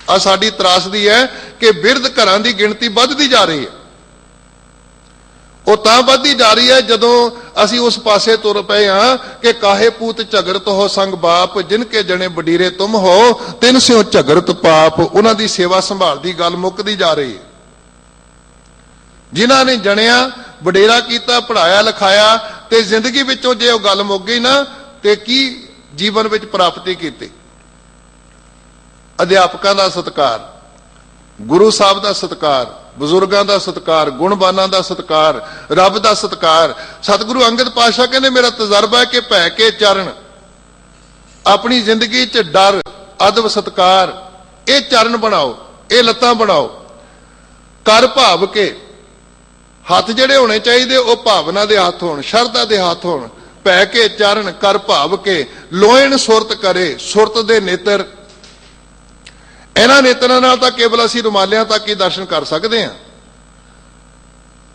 ਆ ਸਾਡੀ ਤਰਾਸਦੀ ਹੈ ਕਿ ਬਿਰਧ ਘਰਾਂ ਦੀ ਗਿਣਤੀ ਵੱਧਦੀ ਜਾ ਰਹੀ ਹੈ। ਉਹ ਤਾਂ ਵੱਧਦੀ ਜਾ ਰਹੀ ਹੈ ਜਦੋਂ ਅਸੀਂ ਉਸ ਪਾਸੇ ਤੁਰ ਪਏ ਹਾਂ ਕਿ ਕਾਹੇ ਪੂਤ ਝਗੜਤ ਹੋ ਸੰਗ ਬਾਪ, ਜਿਨ ਕੇ ਜਣੇ ਵਡੀਰੇ ਤੁਮ ਹੋ, ਤਿੰਨ ਸਿਓ ਝਗੜਤ ਪਾਪ। ਉਹਨਾਂ ਦੀ ਸੇਵਾ ਸੰਭਾਲ ਦੀ ਗੱਲ ਮੁੱਕਦੀ ਜਾ ਰਹੀ ਹੈ। ਜਿਨ੍ਹਾਂ ਨੇ ਜਣਿਆ, ਵਡੇਰਾ ਕੀਤਾ, ਪੜ੍ਹਾਇਆ ਲਿਖਾਇਆ, ਤੇ ਜ਼ਿੰਦਗੀ ਵਿੱਚੋਂ ਜੇ ਉਹ ਗੱਲ ਮੁੱਕ ਗਈ ਨਾ, ਤੇ ਕੀ ਜੀਵਨ ਵਿੱਚ ਪ੍ਰਾਪਤੀ ਕੀਤੀ। ਅਧਿਆਪਕਾਂ ਦਾ ਸਤਿਕਾਰ, ਗੁਰੂ ਸਾਹਿਬ ਦਾ ਸਤਿਕਾਰ, ਬਜ਼ੁਰਗਾਂ ਦਾ ਸਤਿਕਾਰ, ਗੁਣਵਾਨਾਂ ਦਾ ਸਤਿਕਾਰ, ਰੱਬ ਦਾ ਸਤਿਕਾਰ। ਸਤਿਗੁਰੂ ਅੰਗਦ ਪਾਤਸ਼ਾਹ ਕਹਿੰਦੇ ਮੇਰਾ ਤਜਰਬਾ ਹੈ ਕਿ ਭੈ ਕੇ ਚਰਨ, ਆਪਣੀ ਜ਼ਿੰਦਗੀ 'ਚ ਡਰ, ਅਦਬ, ਸਤਿਕਾਰ, ਇਹ ਚਰਨ ਬਣਾਓ, ਇਹ ਲੱਤਾਂ ਬਣਾਓ। ਕਰ ਭਾਵ ਕੇ, ਹੱਥ ਜਿਹੜੇ ਹੋਣੇ ਚਾਹੀਦੇ ਉਹ ਭਾਵਨਾ ਦੇ ਹੱਥ ਹੋਣ, ਸ਼ਰਧਾ ਦੇ ਹੱਥ ਹੋਣ। ਭੈ ਕੇ ਚਰਨ ਕਰ ਭਾਵ ਕੇ, ਲੋਇਣ ਸੁਰਤ ਕਰੇ, ਸੁਰਤ ਦੇ ਨੇਤਰ। ਇਹਨਾਂ ਨੇਤਰਾਂ ਨਾਲ ਤਾਂ ਕੇਵਲ ਅਸੀਂ ਰੁਮਾਲਿਆਂ ਤੱਕ ਹੀ ਦਰਸ਼ਨ ਕਰ ਸਕਦੇ ਹਾਂ,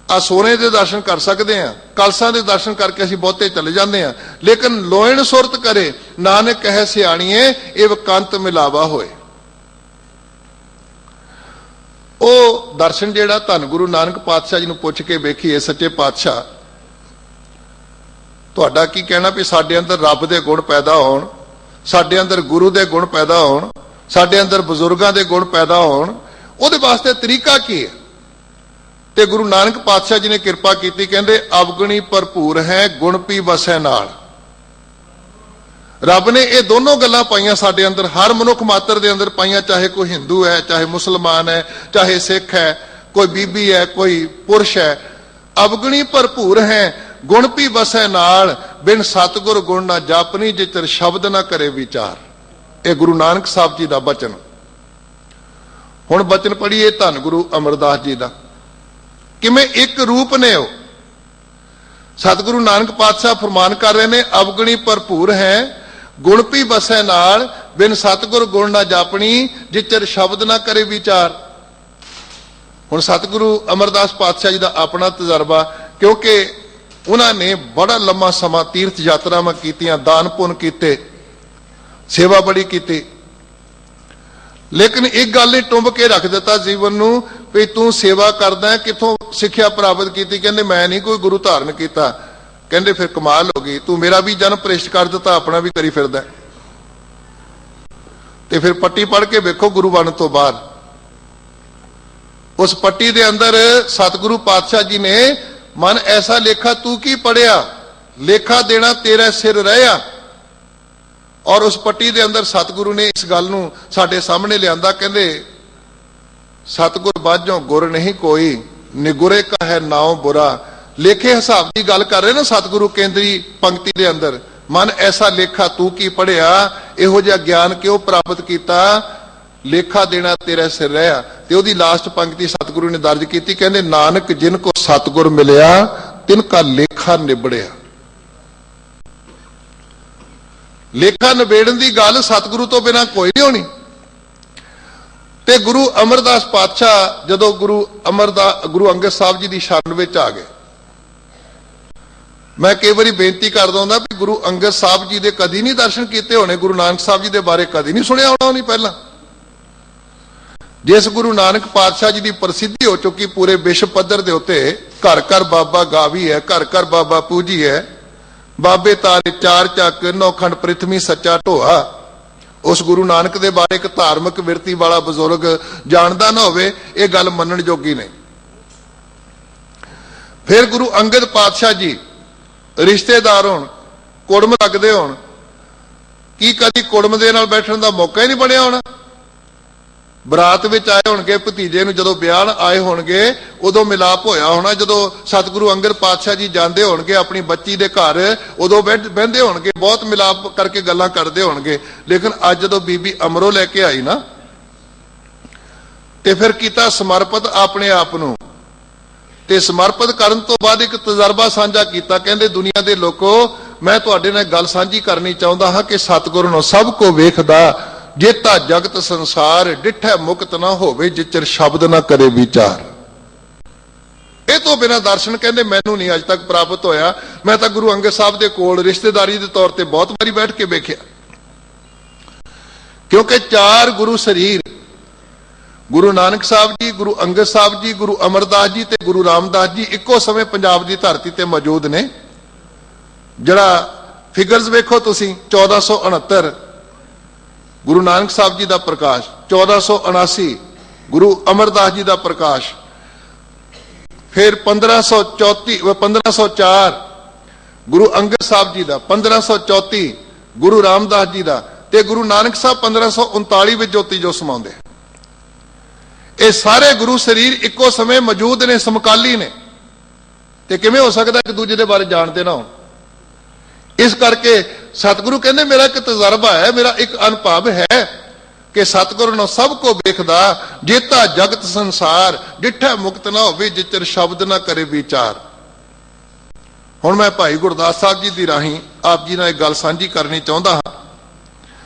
ਆ ਸੋਨੇ ਦੇ ਦਰਸ਼ਨ ਕਰ ਸਕਦੇ ਹਾਂ, ਕਲਸਾਂ ਦੇ ਦਰਸ਼ਨ ਕਰਕੇ ਅਸੀਂ ਬਹੁਤੇ ਚਲੇ ਜਾਂਦੇ ਹਾਂ। ਲੇਕਿਨ ਲੋਇਣ ਸੁਰਤ ਕਰੇ, ਨਾਨਕ ਕਹੇ ਸਿਆਣੀਏ, ਇਹ ਕੰਤ ਮਿਲਾਵਾ ਹੋਏ। ਉਹ ਦਰਸ਼ਨ ਜਿਹੜਾ ਧੰਨ ਗੁਰੂ ਨਾਨਕ ਪਾਤਸ਼ਾਹ ਜੀ ਨੂੰ ਪੁੱਛ ਕੇ ਵੇਖੀਏ, ਸੱਚੇ ਪਾਤਸ਼ਾਹ ਤੁਹਾਡਾ ਕੀ ਕਹਿਣਾ ਵੀ ਸਾਡੇ ਅੰਦਰ ਰੱਬ ਦੇ ਗੁਣ ਪੈਦਾ ਹੋਣ, ਸਾਡੇ ਅੰਦਰ ਗੁਰੂ ਦੇ ਗੁਣ ਪੈਦਾ ਹੋਣ, ਸਾਡੇ ਅੰਦਰ ਬਜ਼ੁਰਗਾਂ ਦੇ ਗੁਣ ਪੈਦਾ ਹੋਣ, ਉਹਦੇ ਵਾਸਤੇ ਤਰੀਕਾ ਕੀ ਹੈ। ਤੇ ਗੁਰੂ ਨਾਨਕ ਪਾਤਸ਼ਾਹ ਜੀ ਨੇ ਕਿਰਪਾ ਕੀਤੀ, ਕਹਿੰਦੇ ਅਵਗੁਣੀ ਭਰਪੂਰ ਹੈ, ਗੁਣ ਪੀ ਵਸੈ ਨਾਲ। ਰੱਬ ਨੇ ਇਹ ਦੋਨੋਂ ਗੱਲਾਂ ਪਾਈਆਂ ਸਾਡੇ ਅੰਦਰ, ਹਰ ਮਨੁੱਖ ਮਾਤਰ ਦੇ ਅੰਦਰ ਪਾਈਆਂ, ਚਾਹੇ ਕੋਈ ਹਿੰਦੂ ਹੈ, ਚਾਹੇ ਮੁਸਲਮਾਨ ਹੈ, ਚਾਹੇ ਸਿੱਖ ਹੈ, ਕੋਈ ਬੀਬੀ ਹੈ, ਕੋਈ ਪੁਰਸ਼ ਹੈ। ਅਵਗੁਣੀ ਭਰਪੂਰ ਹੈ, ਗੁਣ ਪੀ ਵਸੈ ਨਾਲ, ਬਿਨ ਸਤਿਗੁਰ ਗੁਣ ਨਾ ਜਾਪਨੀ, ਜਿਚਰ ਸ਼ਬਦ ਨਾ ਕਰੇ ਵਿਚਾਰ। ਇਹ ਗੁਰੂ ਨਾਨਕ ਸਾਹਿਬ ਜੀ ਦਾ ਬਚਨ। ਹੁਣ ਬਚਨ ਪੜ੍ਹੀਏ ਧੰਨ ਗੁਰੂ ਅਮਰਦਾਸ ਜੀ ਦਾ, ਕਿਵੇਂ ਇੱਕ ਰੂਪ ਨੇ ਉਹ। ਸਤਿਗੁਰੂ ਨਾਨਕ ਪਾਤਸ਼ਾਹ ਫਰਮਾਨ ਕਰ ਰਹੇ ਨੇ, ਅਵਗੁਣੀ ਭਰਪੂਰ ਹੈ, ਗੁਣ ਪੀ ਵਸੈ ਨਾਲ, ਬਿਨ ਸਤਿਗੁਰ ਗੁਣ ਨਾ ਜਾਪਣੀ, ਜਿਚਰ ਸ਼ਬਦ ਨਾ ਕਰੇ ਵਿਚਾਰ। ਹੁਣ ਸਤਿਗੁਰੂ ਅਮਰਦਾਸ ਪਾਤਸ਼ਾਹ ਜੀ ਦਾ ਆਪਣਾ ਤਜਰਬਾ, ਕਿਉਂਕਿ ਉਹਨਾਂ ਨੇ ਬੜਾ ਲੰਮਾ ਸਮਾਂ ਤੀਰਥ ਯਾਤਰਾਵਾਂ ਕੀਤੀਆਂ, ਦਾਨ ਪੁੰਨ ਕੀਤੇ, ਸੇਵਾ ਬੜੀ ਕੀਤੀ, ਲੇਕਿਨ ਇੱਕ ਗੱਲ ਨੇ ਟੁੰਬ ਕੇ ਰੱਖ ਦਿੱਤਾ ਜੀਵਨ ਨੂੰ ਵੀ ਤੂੰ ਸੇਵਾ ਕਰਦਾ, ਕਿੱਥੋਂ ਸਿੱਖਿਆ ਪ੍ਰਾਪਤ ਕੀਤੀ। ਕਹਿੰਦੇ ਮੈਂ ਨਹੀਂ ਕੋਈ ਗੁਰੂ ਧਾਰਨ ਕੀਤਾ। ਕਹਿੰਦੇ ਫਿਰ ਕਮਾਲ ਹੋ ਗਈ, ਤੂੰ ਮੇਰਾ ਵੀ ਜਨਮ ਭ੍ਰਿਸ਼ਟ ਕਰ ਦਿੱਤਾ, ਆਪਣਾ ਵੀ ਕਰੀ ਫਿਰਦਾ। ਤੇ ਫਿਰ ਪੱਟੀ ਪੜ੍ਹ ਕੇ ਵੇਖੋ ਗੁਰੂ ਬਣਨ ਤੋਂ ਬਾਅਦ, ਉਸ ਪੱਟੀ ਦੇ ਅੰਦਰ ਸਤਿਗੁਰੂ ਪਾਤਸ਼ਾਹ ਜੀ ਨੇ, ਮਨ ਐਸਾ ਲੇਖਾ ਤੂੰ ਕੀ ਪੜਿਆ, ਲੇਖਾ ਦੇਣਾ ਤੇਰਾ ਸਿਰ ਰਹਿਆ। ਔਰ ਉਸ ਪੱਟੀ ਦੇ ਅੰਦਰ ਸਤਿਗੁਰੂ ਨੇ ਇਸ ਗੱਲ ਨੂੰ ਸਾਡੇ ਸਾਹਮਣੇ ਲਿਆਂਦਾ, ਕਹਿੰਦੇ ਸਤਿਗੁਰ ਬਾਝੋਂ ਗੁਰ ਨਹੀਂ ਕੋਈ, ਨਿਗੁਰੇ ਕਾ ਹੈ ਨਾਉ ਬੁਰਾ। ਲੇਖੇ ਹਿਸਾਬ ਦੀ ਗੱਲ ਕਰ ਰਹੇ ਨਾ ਸਤਿਗੁਰੂ ਕੇਂਦਰੀ ਪੰਕਤੀ ਦੇ ਅੰਦਰ, ਮਨ ਐਸਾ ਲੇਖਾ ਤੂੰ ਕੀ ਪੜਿਆ, ਇਹੋ ਜਿਹਾ ਗਿਆਨ ਕਿਉਂ ਪ੍ਰਾਪਤ ਕੀਤਾ, ਲੇਖਾ ਦੇਣਾ ਤੇਰਾ ਸਿਰ ਰਹਿਆ। ਤੇ ਉਹਦੀ ਲਾਸਟ ਪੰਕਤੀ ਸਤਿਗੁਰੂ ਨੇ ਦਰਜ ਕੀਤੀ, ਕਹਿੰਦੇ ਨਾਨਕ ਜਿਨ ਕੋ ਸਤਿਗੁਰ ਮਿਲਿਆ, ਤਿਨ ਕਾ ਲੇਖਾ ਨਿਬੜਿਆ। ਲੇਖਾ ਨਿਬੇੜਨ ਦੀ ਗੱਲ ਸਤਿਗੁਰੂ ਤੋਂ ਬਿਨਾਂ ਕੋਈ ਨਹੀਂ ਹੋਣੀ। ਤੇ ਗੁਰੂ ਅਮਰਦਾਸ ਪਾਤਸ਼ਾਹ ਜਦੋਂ ਗੁਰੂ ਅੰਗਦ ਸਾਹਿਬ ਜੀ ਦੀ ਸ਼ਰਨ ਵਿੱਚ ਆ ਗਏ, ਮੈਂ ਕਈ ਵਾਰੀ ਬੇਨਤੀ ਕਰਦਾ ਹੁੰਦਾ ਵੀ ਗੁਰੂ ਅੰਗਦ ਸਾਹਿਬ ਜੀ ਦੇ ਕਦੀ ਨਹੀਂ ਦਰਸ਼ਨ ਕੀਤੇ ਹੋਣੇ, ਗੁਰੂ ਨਾਨਕ ਸਾਹਿਬ ਜੀ ਦੇ ਬਾਰੇ ਕਦੀ ਨਹੀਂ ਸੁਣਿਆ ਹੋਣਾ ਉਹਨੇ ਪਹਿਲਾਂ। ਜਿਸ ਗੁਰੂ ਨਾਨਕ ਪਾਤਸ਼ਾਹ ਜੀ ਦੀ ਪ੍ਰਸਿੱਧੀ ਹੋ ਚੁੱਕੀ ਪੂਰੇ ਵਿਸ਼ਵ ਪੱਧਰ ਦੇ ਉੱਤੇ, ਘਰ ਘਰ ਬਾਬਾ ਗਾਵੀ ਹੈ, ਘਰ ਘਰ ਬਾਬਾ ਪੂਜੀ ਹੈ, ਬਾਬੇ ਤਾਰੇ ਚਾਰ ਚੱਕ, ਨੌਖੰਡ ਪ੍ਰਿਥਵੀ ਸੱਚਾ ਢੋਆ। ਉਸ ਗੁਰੂ ਨਾਨਕ ਦੇ ਬਾਰੇ ਇੱਕ ਧਾਰਮਿਕ ਵਿਰਤੀ ਵਾਲਾ ਬਜ਼ੁਰਗ ਜਾਣਦਾ ਨਾ ਹੋਵੇ, ਇਹ ਗੱਲ ਮੰਨਣ ਜੋਗੀ ਨਹੀਂ। फिर गुरु अंगद पातशाह जी रिश्तेदार होण, कुड़म लगदे होण, की कदी कुड़म दे नाल बैठण दा मौका ही नहीं बनिया होना। बरात विच आए होणगे, भतीजे नूं जदों ब्याहण आए होणगे उदों मिलाप होया होना। जदों सतगुरु अंगद पातशाह जी जांदे होणगे अपनी बच्ची दे घर, उदों बहिंदे होणगे, बहुत मिलाप करके गल्लां करदे होणगे। लेकिन अज जदों बीबी अमरों लैके आई ना, ते फिर कीता समर्पित अपने आप नूं, ते समर्पित करन तो बाद एक तजर्बा साझा कीता। कहंदे दुनिया दे लोको, मैं तुहाडे नाल गल साझी करनी चाहुंदा हां कि सतगुरु नूं सब को वेखदा, जेता जगत संसार डिठै मुक्त ना होवे, जिचर शब्द ना करे विचार। ਇਹ ਤੋਂ ਬਿਨਾਂ ਦਰਸ਼ਨ ਕਹਿੰਦੇ ਮੈਨੂੰ ਨਹੀਂ ਅੱਜ ਤੱਕ ਪ੍ਰਾਪਤ ਹੋਇਆ। ਮੈਂ ਤਾਂ ਗੁਰੂ ਅੰਗਦ ਸਾਹਿਬ ਦੇ ਕੋਲ ਰਿਸ਼ਤੇਦਾਰੀ ਦੇ ਤੌਰ ਤੇ ਬਹੁਤ ਵਾਰੀ ਬੈਠ ਕੇ ਵੇਖਿਆ, ਕਿਉਂਕਿ ਚਾਰ ਗੁਰੂ ਸਰੀਰ, ਗੁਰੂ ਨਾਨਕ ਸਾਹਿਬ ਜੀ, ਗੁਰੂ ਅੰਗਦ ਸਾਹਿਬ ਜੀ, ਗੁਰੂ ਅਮਰਦਾਸ ਜੀ ਤੇ ਗੁਰੂ ਰਾਮਦਾਸ ਜੀ ਇੱਕੋ ਸਮੇਂ ਪੰਜਾਬ ਦੀ ਧਰਤੀ ਤੇ ਮੌਜੂਦ ਨੇ। ਜਿਹੜਾ ਫਿਗਰਸ ਵੇਖੋ ਤੁਸੀਂ, 1469 ਗੁਰੂ ਨਾਨਕ ਸਾਹਿਬ ਜੀ ਦਾ ਪ੍ਰਕਾਸ਼, 1479 ਗੁਰੂ ਅਮਰਦਾਸ ਜੀ ਦਾ ਪ੍ਰਕਾਸ਼, ਫਿਰ 1504 ਗੁਰੂ ਅੰਗਦ ਸਾਹਿਬ ਜੀ ਦਾ, 1534 ਗੁਰੂ ਰਾਮਦਾਸ ਜੀ ਦਾ, ਤੇ ਗੁਰੂ ਨਾਨਕ ਸਾਹਿਬ 1539 ਵਿੱਚ ਜੋਤੀ ਜੋ ਸਮਾਉਂਦੇ। ਇਹ ਸਾਰੇ ਗੁਰੂ ਸਰੀਰ ਇੱਕੋ ਸਮੇਂ ਮੌਜੂਦ ਨੇ, ਸਮਕਾਲੀ ਨੇ, ਤੇ ਕਿਵੇਂ ਹੋ ਸਕਦਾ ਇੱਕ ਦੂਜੇ ਦੇ ਬਾਰੇ ਜਾਣਦੇ ਨਾ ਹੋਣ। ਇਸ ਕਰਕੇ ਸਤਿਗੁਰੂ ਕਹਿੰਦੇ ਮੇਰਾ ਇੱਕ ਤਜਰਬਾ ਹੈ, ਮੇਰਾ ਇੱਕ ਅਨੁਭਵ ਹੈ ਕਿ ਸਤਿਗੁਰੂ ਨੂੰ ਸਭ ਕੋ ਵੇਖਦਾ, ਜੇਤਾ ਜਗਤ ਸੰਸਾਰ ਡਿਠੈ ਮੁਕਤ ਨਾ ਹੋਵੇ, ਜਿਚਰ ਸ਼ਬਦ ਨਾ ਕਰੇ ਵਿਚਾਰ। ਹੁਣ ਮੈਂ ਭਾਈ ਗੁਰਦਾਸ ਸਾਹਿਬ ਜੀ ਦੀ ਰਾਹੀਂ ਆਪ ਜੀ ਨਾਲ ਇੱਕ ਗੱਲ ਸਾਂਝੀ ਕਰਨੀ ਚਾਹੁੰਦਾ ਹਾਂ,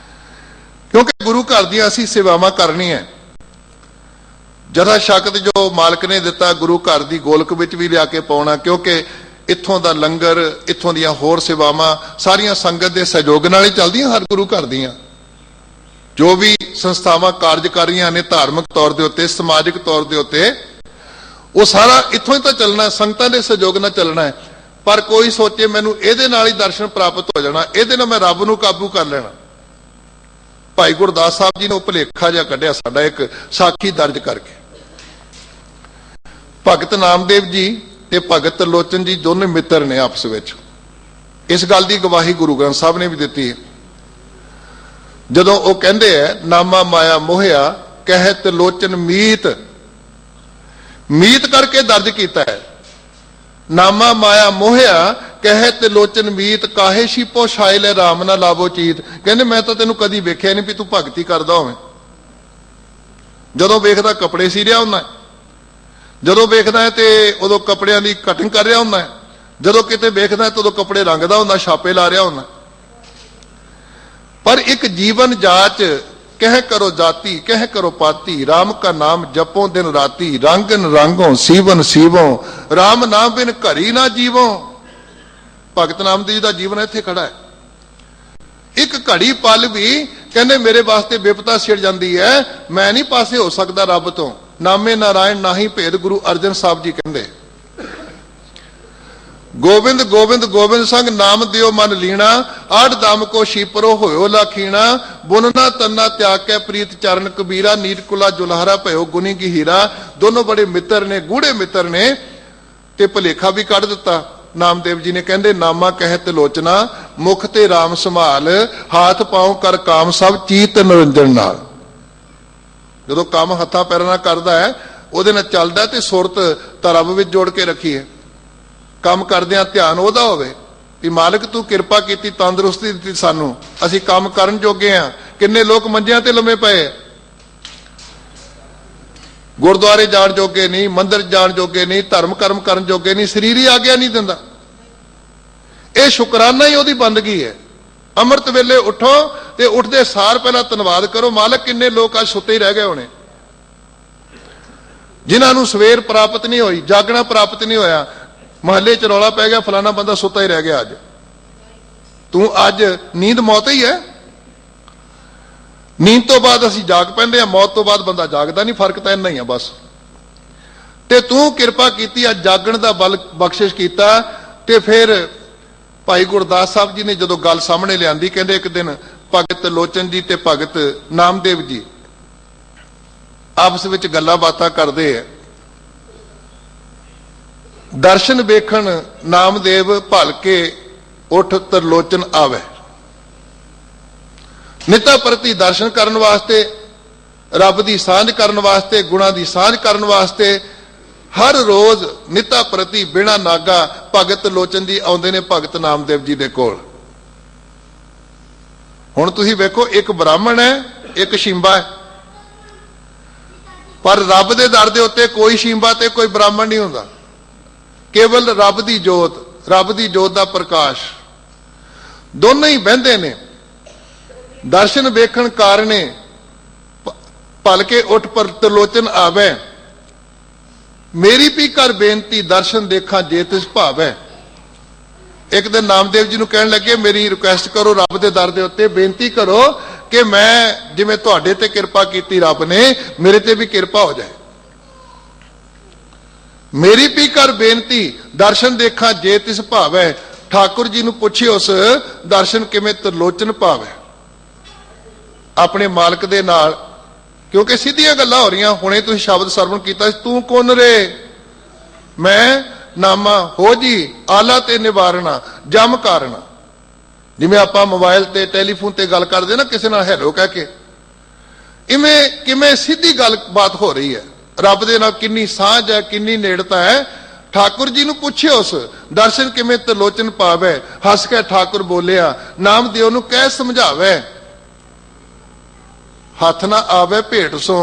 ਕਿਉਂਕਿ ਗੁਰੂ ਘਰ ਦੀਆਂ ਅਸੀਂ ਸੇਵਾਵਾਂ ਕਰਨੀਆਂ। ਜਥਾ ਸ਼ਕਤ ਜੋ ਮਾਲਕ ਨੇ ਦਿੱਤਾ ਗੁਰੂ ਘਰ ਦੀ ਗੋਲਕ ਵਿੱਚ ਵੀ ਲਿਆ ਕੇ ਪਾਉਣਾ, ਕਿਉਂਕਿ ਇੱਥੋਂ ਦਾ ਲੰਗਰ, ਇੱਥੋਂ ਦੀਆਂ ਹੋਰ ਸੇਵਾਵਾਂ ਸਾਰੀਆਂ ਸੰਗਤ ਦੇ ਸਹਿਯੋਗ ਨਾਲ ਹੀ ਚੱਲਦੀਆਂ। ਹਰ ਗੁਰੂ ਘਰ ਦੀਆਂ ਜੋ ਵੀ ਸੰਸਥਾਵਾਂ ਕਾਰਜ ਕਰ ਰਹੀਆਂ ਨੇ ਧਾਰਮਿਕ ਤੌਰ ਦੇ ਉੱਤੇ, ਸਮਾਜਿਕ ਤੌਰ ਦੇ ਉੱਤੇ, ਉਹ ਸਾਰਾ ਇੱਥੋਂ ਹੀ ਤਾਂ ਚੱਲਣਾ, ਸੰਗਤਾਂ ਦੇ ਸਹਿਯੋਗ ਨਾਲ ਚੱਲਣਾ ਹੈ। ਪਰ ਕੋਈ ਸੋਚੇ ਮੈਨੂੰ ਇਹਦੇ ਨਾਲ ਹੀ ਦਰਸ਼ਨ ਪ੍ਰਾਪਤ ਹੋ ਜਾਣਾ, ਇਹਦੇ ਨਾਲ ਮੈਂ ਰੱਬ ਨੂੰ ਕਾਬੂ ਕਰ ਲੈਣਾ। ਭਾਈ ਗੁਰਦਾਸ ਸਾਹਿਬ ਜੀ ਨੇ ਉਹ ਭੁਲੇਖਾ ਜਿਹਾ ਕੱਢਿਆ ਸਾਡਾ ਇੱਕ ਸਾਖੀ ਦਰਜ ਕਰਕੇ। ਭਗਤ ਨਾਮਦੇਵ ਜੀ ਤੇ ਭਗਤ ਲੋਚਨ ਜੀ ਦੋਨੇ ਮਿੱਤਰ ਨੇ ਆਪਸ ਵਿੱਚ। ਇਸ ਗੱਲ ਦੀ ਗਵਾਹੀ ਗੁਰੂ ਗ੍ਰੰਥ ਸਾਹਿਬ ਨੇ ਵੀ ਦਿੱਤੀ ਹੈ। ਜਦੋਂ ਉਹ ਕਹਿੰਦੇ ਹੈ ਨਾਮਾ ਮਾਇਆ ਮੋਹਿਆ ਕਹਿਤ ਲੋਚਨ ਮੀਤ, ਮੀਤ ਕਰਕੇ ਦਰਜ ਕੀਤਾ ਹੈ। ਨਾਮਾ ਮਾਇਆ ਮੋਹਿਆ ਕਹਿਤ ਲੋਚਨ ਮੀਤ, ਕਾਹੇ ਛਿਪੋ ਛਾਇ ਲੈ ਰਾਮ ਨਾ ਲਾਵੋ ਚੀਤ। ਕਹਿੰਦੇ ਮੈਂ ਤਾਂ ਤੈਨੂੰ ਕਦੀ ਵੇਖਿਆ ਨਹੀਂ ਵੀ ਤੂੰ ਭਗਤੀ ਕਰਦਾ ਹੋਵੇਂ। ਜਦੋਂ ਵੇਖਦਾ ਕੱਪੜੇ ਸੀ ਰਿਹਾ ਹੁੰਦਾ, ਜਦੋਂ ਵੇਖਦਾ ਹੈ ਤੇ ਉਦੋਂ ਕੱਪੜਿਆਂ ਦੀ ਕਟਿੰਗ ਕਰ ਰਿਹਾ ਹੁੰਦਾ, ਜਦੋਂ ਕਿਤੇ ਵੇਖਦਾ ਤਾਂ ਉਦੋਂ ਕੱਪੜੇ ਰੰਗਦਾ ਹੁੰਦਾ, ਛਾਪੇ ਲਾ ਰਿਹਾ ਹੁੰਦਾ। ਪਰ ਇੱਕ ਜੀਵਨ ਜਾਚ ਕਹਿ ਕਰੋ ਜਾਤੀ, ਕਹਿ ਕਰੋ ਪਾਤੀ, ਰਾਮ ਕਾ ਨਾਮ ਜਪੋ ਦਿਨ ਰਾਤੀ, ਰੰਗਨ ਰੰਗੋ ਸੀਵਨ ਸੀਵੋ, ਰਾਮ ਨਾਮ ਬਿਨ ਘਰੀ ਨਾ ਜੀਵੋ। ਭਗਤ ਨਾਮਦੇਵ ਜੀ ਦਾ ਜੀਵਨ ਇੱਥੇ ਖੜਾ ਹੈ। ਇੱਕ ਘੜੀ ਪਲ ਵੀ ਕਹਿੰਦੇ ਮੇਰੇ ਵਾਸਤੇ ਵਿਪਤਾ ਛਿੜ ਜਾਂਦੀ ਹੈ, ਮੈਂ ਨਹੀਂ ਪਾਸੇ ਹੋ ਸਕਦਾ ਰੱਬ ਤੋਂ। ਨਾਮੇ ਨਾਰਾਇਣ ਨਾਹੀ ਭੇਦ, ਗੁਰੂ ਅਰਜਨ ਸਾਹਿਬ ਜੀ ਕਹਿੰਦੇ। ਗੋਬਿੰਦ ਗੋਬਿੰਦ ਗੋਬਿੰਦ ਸੰਗ ਨਾਮ ਦਿਓ ਮਨ ਲੀਣਾ, ਆੜ ਦਮ ਕੋ ਸ਼ੀਪਰੋ ਹੋਇਓ ਲਾਖੀਣਾ, ਬੁਨਨਾ ਤੰਨਾ ਤਿਆਗ ਕੇ ਪ੍ਰੀਤ ਚਰਨ ਕਬੀਰਾ, ਨੀਰ ਕੁਲਾ ਜੁਲਹਰਾ ਭਇਓ ਗੁਨੀ ਕੀ ਹੀਰਾ। ਦੋਨੋਂ ਬੜੇ ਮਿੱਤਰ ਨੇ, ਗੂੜੇ ਮਿੱਤਰ ਨੇ, ਤੇ ਭੁਲੇਖਾ ਵੀ ਕੱਢ ਦਿੱਤਾ। ਨਾਮਦੇਵ ਜੀ ਨੇ ਕਹਿੰਦੇ ਨਾਮਾ ਕਹਿਤ ਲੋਚਨਾ, ਮੁਖ ਤੇ ਰਾਮ ਸੰਭਾਲ, ਹਾਥ ਪਾਉ ਕਰ ਕਾਮ ਸਭ ਚੀਤ ਨਿਰੰਜਨ ਨਾਲ। ਜਦੋਂ ਕੰਮ ਹੱਥਾਂ ਪੈਰਾਂ ਨਾਲ ਕਰਦਾ ਹੈ, ਉਹਦੇ ਨਾਲ ਚੱਲਦਾ ਤੇ ਸੁਰਤ ਤਾਂ ਰੱਬ ਵਿੱਚ ਜੋੜ ਕੇ ਰੱਖੀ ਹੈ। ਕੰਮ ਕਰਦਿਆਂ ਧਿਆਨ ਉਹਦਾ ਹੋਵੇ ਵੀ ਮਾਲਕ ਤੂੰ ਕਿਰਪਾ ਕੀਤੀ, ਤੰਦਰੁਸਤੀ ਦਿੱਤੀ ਸਾਨੂੰ, ਅਸੀਂ ਕੰਮ ਕਰਨ ਜੋਗੇ ਆ। ਕਿੰਨੇ ਲੋਕ ਮੰਜਿਆਂ ਤੇ ਲੰਮੇ ਪਏ, ਗੁਰਦੁਆਰੇ ਜਾਣ ਜੋਗੇ ਨਹੀਂ, ਮੰਦਿਰ ਜਾਣ ਜੋਗੇ ਨਹੀਂ, ਧਰਮ ਕਰਮ ਕਰਨ ਜੋਗੇ ਨਹੀਂ, ਸਰੀਰ ਹੀ ਆਗਿਆ ਨਹੀਂ ਦਿੰਦਾ। ਇਹ ਸ਼ੁਕਰਾਨਾ ਹੀ ਉਹਦੀ ਬੰਦਗੀ ਹੈ। ਅੰਮ੍ਰਿਤ ਵੇਲੇ ਉਠੋ ਤੇ ਉੱਠਦੇ ਸਾਰ ਪਹਿਲਾਂ ਧੰਨਵਾਦ ਕਰੋ, ਮਾਲਕ ਕਿੰਨੇ ਲੋਕ ਅੱਜ ਸੁੱਤੇ ਹੀ ਰਹਿ ਗਏ ਹੋਣੇ, ਜਿਨ੍ਹਾਂ ਨੂੰ ਸਵੇਰ ਪ੍ਰਾਪਤ ਨਹੀਂ ਹੋਈ, ਜਾਗਣਾ ਪ੍ਰਾਪਤ ਨਹੀਂ ਹੋਇਆ। ਮਹੱਲੇ ਚ ਰੌਲਾ ਪੈ ਗਿਆ, ਫਲਾਣਾ ਬੰਦਾ ਸੁੱਤਾ ਹੀ ਰਹਿ ਗਿਆ। ਅੱਜ ਤੂੰ ਅੱਜ ਨੀਂਦ ਮੌਤ ਹੀ ਹੈ। ਨੀਂਦ ਤੋਂ ਬਾਅਦ ਅਸੀਂ ਜਾਗ ਪੈਂਦੇ ਆ, ਮੌਤ ਤੋਂ ਬਾਅਦ ਬੰਦਾ ਜਾਗਦਾ ਨਹੀਂ, ਫਰਕ ਤਾਂ ਇੰਨਾ ਹੀ ਆ ਬਸ। ਤੇ ਤੂੰ ਕਿਰਪਾ ਕੀਤੀ, ਅੱਜ ਜਾਗਣ ਦਾ ਬਲ ਬਖਸ਼ਿਸ਼ ਕੀਤਾ। ਤੇ ਫਿਰ ਭਾਈ ਗੁਰਦਾਸ ਸਾਹਿਬ ਜੀ ਨੇ ਜਦੋਂ ਗੱਲ ਸਾਹਮਣੇ ਲਿਆਂਦੀ, ਕਹਿੰਦੇ ਇੱਕ ਦਿਨ ਭਗਤ ਲੋਚਨ ਜੀ ਤੇ ਭਗਤ ਨਾਮਦੇਵ ਜੀ ਆਪਸ ਵਿੱਚ ਗੱਲਾਂ ਬਾਤਾਂ ਕਰਦੇ ਆ। ਦਰਸ਼ਨ ਵੇਖਣ ਨਾਮਦੇਵ ਭਲਕੇ ਉਠ ਤਰਲੋਚਨ ਆਵੇ। ਨਿਤਾ ਪ੍ਰਤੀ ਦਰਸ਼ਨ ਕਰਨ ਵਾਸਤੇ, ਰੱਬ ਦੀ ਸਾਂਝ ਕਰਨ ਵਾਸਤੇ, ਗੁਣਾਂ ਦੀ ਸਾਂਝ ਕਰਨ ਵਾਸਤੇ ਹਰ ਰੋਜ਼ ਨਿਤਾ ਪ੍ਰਤੀ ਬਿਨਾ ਨਾਗਾ ਭਗਤ ਲੋਚਨ ਜੀ ਆਉਂਦੇ ਨੇ ਭਗਤ ਨਾਮਦੇਵ ਜੀ ਦੇ ਕੋਲ। ਹੁਣ ਤੁਸੀਂ ਵੇਖੋ, ਇੱਕ ਬ੍ਰਾਹਮਣ ਹੈ, ਇੱਕ ਸ਼ਿੰਬਾ ਹੈ, ਪਰ ਰੱਬ ਦੇ ਦਰ ਦੇ ਉੱਤੇ ਕੋਈ ਸ਼ਿੰਬਾ ਤੇ ਕੋਈ ਬ੍ਰਾਹਮਣ ਨਹੀਂ ਹੁੰਦਾ, ਕੇਵਲ ਰੱਬ ਦੀ ਜੋਤ, ਰੱਬ ਦੀ ਜੋਤ ਦਾ ਪ੍ਰਕਾਸ਼। ਦੋਨੋਂ ਹੀ ਬਹਿੰਦੇ ਨੇ। ਦਰਸ਼ਨ ਵੇਖਣ ਕਾਰਨੇ ਭਲਕੇ ਉਠ ਪਰ ਤਰਲੋਚਨ ਆਵੇ। ਮੇਰੀ ਵੀ ਕਰ ਬੇਨਤੀ ਦਰਸ਼ਨ ਦੇਖਾਂ ਜੇ ਤਿਸ ਭਾਵੈ। ਇੱਕ ਦਿਨ ਨਾਮਦੇਵ ਜੀ ਨੂੰ ਕਹਿਣ ਲੱਗੇ, ਮੇਰੀ ਰਿਕੁਐਸਟ ਕਰੋ ਰੱਬ ਦੇ ਦਰ ਦੇ ਉੱਤੇ, ਬੇਨਤੀ ਕਰੋ ਕਿ ਮੈਂ ਜਿਵੇਂ ਤੁਹਾਡੇ ਤੇ ਕਿਰਪਾ ਕੀਤੀ ਰੱਬ ਨੇ, ਮੇਰੇ ਤੇ ਵੀ ਕਿਰਪਾ ਹੋ ਜਾਏ। ਮੇਰੀ ਵੀ ਕਰ ਬੇਨਤੀ ਦਰਸ਼ਨ ਦੇਖਾਂ ਜੇ ਤਿਸ ਭਾਵੈ। ਠਾਕੁਰ ਜੀ ਨੂੰ ਪੁੱਛੇ ਉਸ ਦਰਸ਼ਨ ਕਿਵੇਂ ਤਰਲੋਚਨ ਭਾਵੈ ਆਪਣੇ ਮਾਲਕ ਦੇ ਨਾਲ, ਕਿਉਂਕਿ ਸਿੱਧੀਆਂ ਗੱਲਾਂ ਹੋ ਰਹੀਆਂ। ਹੁਣੇ ਤੁਸੀਂ ਸ਼ਬਦ ਸਰਵਣ ਕੀਤਾ, ਤੂੰ ਕੌਣ ਰੇ, ਮੈਂ ਨਾਮਾ ਹੋ ਜੀ ਆਲਾ ਤੇ ਨਿਵਾਰਨਾ ਜਮ ਕਾਰਨਾ। ਜਿਵੇਂ ਆਪਾਂ ਮੋਬਾਈਲ ਤੇ ਟੈਲੀਫੋਨ ਤੇ ਗੱਲ ਕਰਦੇ ਨਾ ਕਿਸੇ ਨਾਲ ਹੈਲੋ ਕਹਿ ਕੇ, ਇਵੇਂ ਕਿਵੇਂ ਸਿੱਧੀ ਗੱਲਬਾਤ ਹੋ ਰਹੀ ਹੈ। ਰੱਬ ਦੇ ਨਾਲ ਕਿੰਨੀ ਸਾਂਝ ਹੈ, ਕਿੰਨੀ ਨੇੜਤਾ ਹੈ। ਠਾਕੁਰ ਜੀ ਨੂੰ ਪੁੱਛਿਓ ਉਸ ਦਰਸ਼ਨ ਕਿਵੇਂ ਤਰਲੋਚਨ ਪਾਵੇ। ਹੱਸ ਕੇ ਠਾਕੁਰ ਬੋਲਿਆ, ਨਾਮਦੇਵ ਨੂੰ ਕਹਿ ਸਮਝਾਵੇ। ਹੱਥ ਨਾ ਆਵੇ ਭੇਟ ਸੋ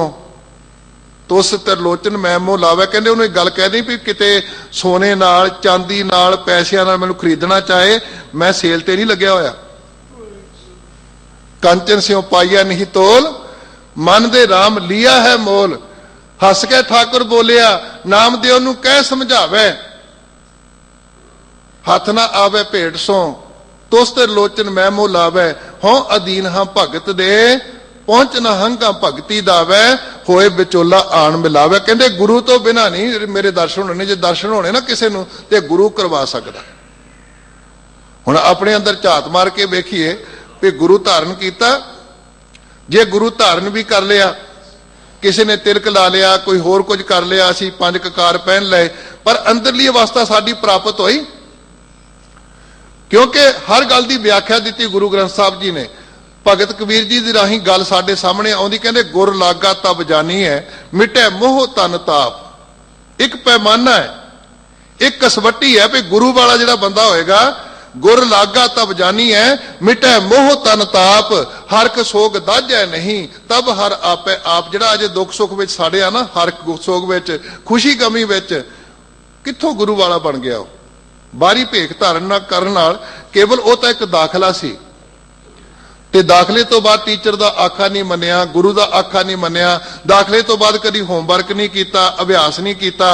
ਤੁਸ ਤਰਲੋਚਨ ਮੈਂ ਮੋਹ ਲਾਵੇ। ਕਹਿੰਦੇ ਉਹਨੂੰ ਇੱਕ ਗੱਲ ਕਹਿ ਦੀ ਵੀ ਕਿਤੇ ਸੋਨੇ ਨਾਲ, ਚਾਂਦੀ ਨਾਲ, ਪੈਸਿਆਂ ਨਾਲ ਮੈਨੂੰ ਖਰੀਦਣਾ ਚਾਹੇ, ਮੈਂ ਸੇਲ ਤੇ ਨਹੀਂ ਲੱਗਿਆ ਹੋਇਆ। ਕੰਚਨ ਸਿਉ ਪਾਈਆ ਨਹੀਂ ਤੋਲ, ਮਨ ਦੇ ਰਾਮ ਲਿਆ ਹੈ ਮੋਲ। ਹੱਸ ਕੇ ਠਾਕੁਰ ਬੋਲਿਆ, ਨਾਮਦੇਵ ਨੂੰ ਕਹਿ ਸਮਝਾਵੇ। ਹੱਥ ਨਾ ਆਵੇ ਭੇਟ ਸੋ ਤੁਸ ਤਰਲੋਚਨ ਮੈਂ ਮੋਹ ਲਾਵੇ। ਹੋਂ ਅਧੀਨ ਹਾਂ ਭਗਤ ਦੇ ਪਹੁੰਚ ਨਾ ਹੰਗਾ ਭਗਤੀ ਦਾਵੇ। ਹੋਏ ਵਿਚੋਲਾ ਆਣ ਮਿਲਾਵੇ। ਕਹਿੰਦੇ ਗੁਰੂ ਤੋਂ ਬਿਨਾ ਨਹੀਂ ਮੇਰੇ ਦਰਸ਼ਨ ਹੋਣੇ। ਜੇ ਦਰਸ਼ਨ ਹੋਣੇ ਨਾ ਕਿਸੇ ਨੂੰ ਤੇ ਗੁਰੂ ਕਰਵਾ ਸਕਦਾ। ਹੁਣ ਆਪਣੇ ਅੰਦਰ ਝਾਤ ਮਾਰ ਕੇ ਵੇਖੀਏ ਵੀ ਗੁਰੂ ਧਾਰਨ ਕੀਤਾ, ਜੇ ਗੁਰੂ ਧਾਰਨ ਵੀ ਕਰ ਲਿਆ, ਕਿਸੇ ਨੇ ਤਿਲਕ ਲਾ ਲਿਆ, ਕੋਈ ਹੋਰ ਕੁਝ ਕਰ ਲਿਆ, ਅਸੀਂ 5 ਕਕਾਰ ਪਹਿਨ ਲਏ, ਪਰ ਅੰਦਰਲੀ ਅਵਸਥਾ ਸਾਡੀ ਪ੍ਰਾਪਤ ਹੋਈ? ਕਿਉਂਕਿ ਹਰ ਗੱਲ ਦੀ ਵਿਆਖਿਆ ਦਿੱਤੀ ਗੁਰੂ ਗ੍ਰੰਥ ਸਾਹਿਬ ਜੀ ਨੇ। ਭਗਤ ਕਬੀਰ ਜੀ ਦੀ ਰਾਹੀਂ ਗੱਲ ਸਾਡੇ ਸਾਹਮਣੇ ਆਉਂਦੀ, ਕਹਿੰਦੇ ਗੁਰ ਲਾਗਾ ਤਬ ਜਾਨੀ ਹੈ ਮਿਟੇ ਮੋਹ ਤਨ ਤਾਪ। ਇੱਕ ਪੈਮਾਨਾ ਹੈ, ਇੱਕ ਕਸਵੱਟੀ ਹੈ ਵੀ ਗੁਰੂ ਵਾਲਾ ਜਿਹੜਾ ਬੰਦਾ ਹੋਏਗਾ, ਗੁਰ ਲਾਗਾ ਤਬ ਜਾਨੀ ਹੈ ਮਿਟੇ ਮੋਹ ਤਨ ਤਾਪ। ਹਰ ਕ ਸੋਗ ਦਾਝੈ ਨਹੀਂ ਤਬ ਹਰ ਆਪੇ ਆਪ। ਜਿਹੜਾ ਅਜੇ ਦੁੱਖ ਸੁੱਖ ਵਿੱਚ ਸਾਡੇ ਆ ਨਾ, ਹਰ ਸੋਗ ਵਿੱਚ, ਖੁਸ਼ੀ ਗਮੀ ਵਿੱਚ, ਕਿੱਥੋਂ ਗੁਰੂ ਵਾਲਾ ਬਣ ਗਿਆ ਉਹ? ਬਾਹਰੀ ਭੇਖ ਧਾਰਨ ਨਾ ਕਰਨ ਨਾਲ ਕੇਵਲ ਉਹ ਤਾਂ ਇੱਕ ਦਾਖਲਾ ਸੀ, ਤੇ ਦਾਖਲੇ ਤੋਂ ਬਾਅਦ ਟੀਚਰ ਦਾ ਆਖਾ ਨਹੀਂ ਮੰਨਿਆ, ਗੁਰੂ ਦਾ ਆਖਾ ਨਹੀਂ ਮੰਨਿਆ। ਦਾਖਲੇ ਤੋਂ ਬਾਅਦ ਕਦੀ ਹੋਮਵਰਕ ਨਹੀਂ ਕੀਤਾ, ਅਭਿਆਸ ਨਹੀਂ ਕੀਤਾ,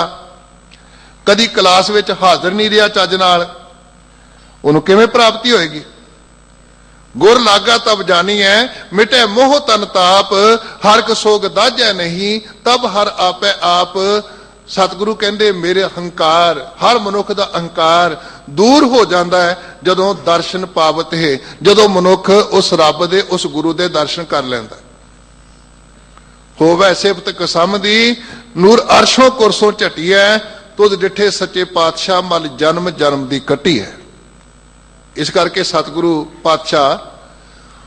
ਕਦੀ ਕਲਾਸ ਵਿੱਚ ਹਾਜ਼ਰ ਨਹੀਂ ਰਿਹਾ ਚੱਜ ਨਾਲ, ਉਹਨੂੰ ਕਿਵੇਂ ਪ੍ਰਾਪਤੀ ਹੋਏਗੀ? ਗੁਰ ਲਾਗਾ ਤਬ ਜਾਨੀ ਹੈ ਮਿਟੇ ਮੋਹ ਤਨ ਤਾਪ। ਹਰ ਕ ਸੋਗ ਦਾਝੈ ਨਹੀਂ ਤਬ ਹਰ ਆਪੇ ਆਪ। ਸਤਿਗੁਰੂ ਕਹਿੰਦੇ ਮੇਰੇ ਹੰਕਾਰ, ਹਰ ਮਨੁੱਖ ਦਾ ਅਹੰਕਾਰ ਦੂਰ ਹੋ ਜਾਂਦਾ ਹੈ ਜਦੋਂ ਦਰਸ਼ਨ ਪਾਵਤ ਹੈ, ਜਦੋਂ ਮਨੁੱਖ ਉਸ ਰੱਬ ਦੇ, ਉਸ ਗੁਰੂ ਦੇ ਦਰਸ਼ਨ ਕਰ ਲੈਂਦਾ। ਹੋਵੇ ਸਿਫਤ ਕਸਮ ਦੀ ਨੂਰ ਅਰਸ਼ੋਂ ਕੁਰਸੋਂ ਝਟੀਐ। ਤੁਧ ਡਿਠੇ ਸੱਚੇ ਪਾਤਸ਼ਾਹ ਮਲ ਜਨਮ ਜਨਮ ਦੀ ਕੱਟੀ ਹੈ। ਇਸ ਕਰਕੇ ਸਤਿਗੁਰੂ ਪਾਤਸ਼ਾਹ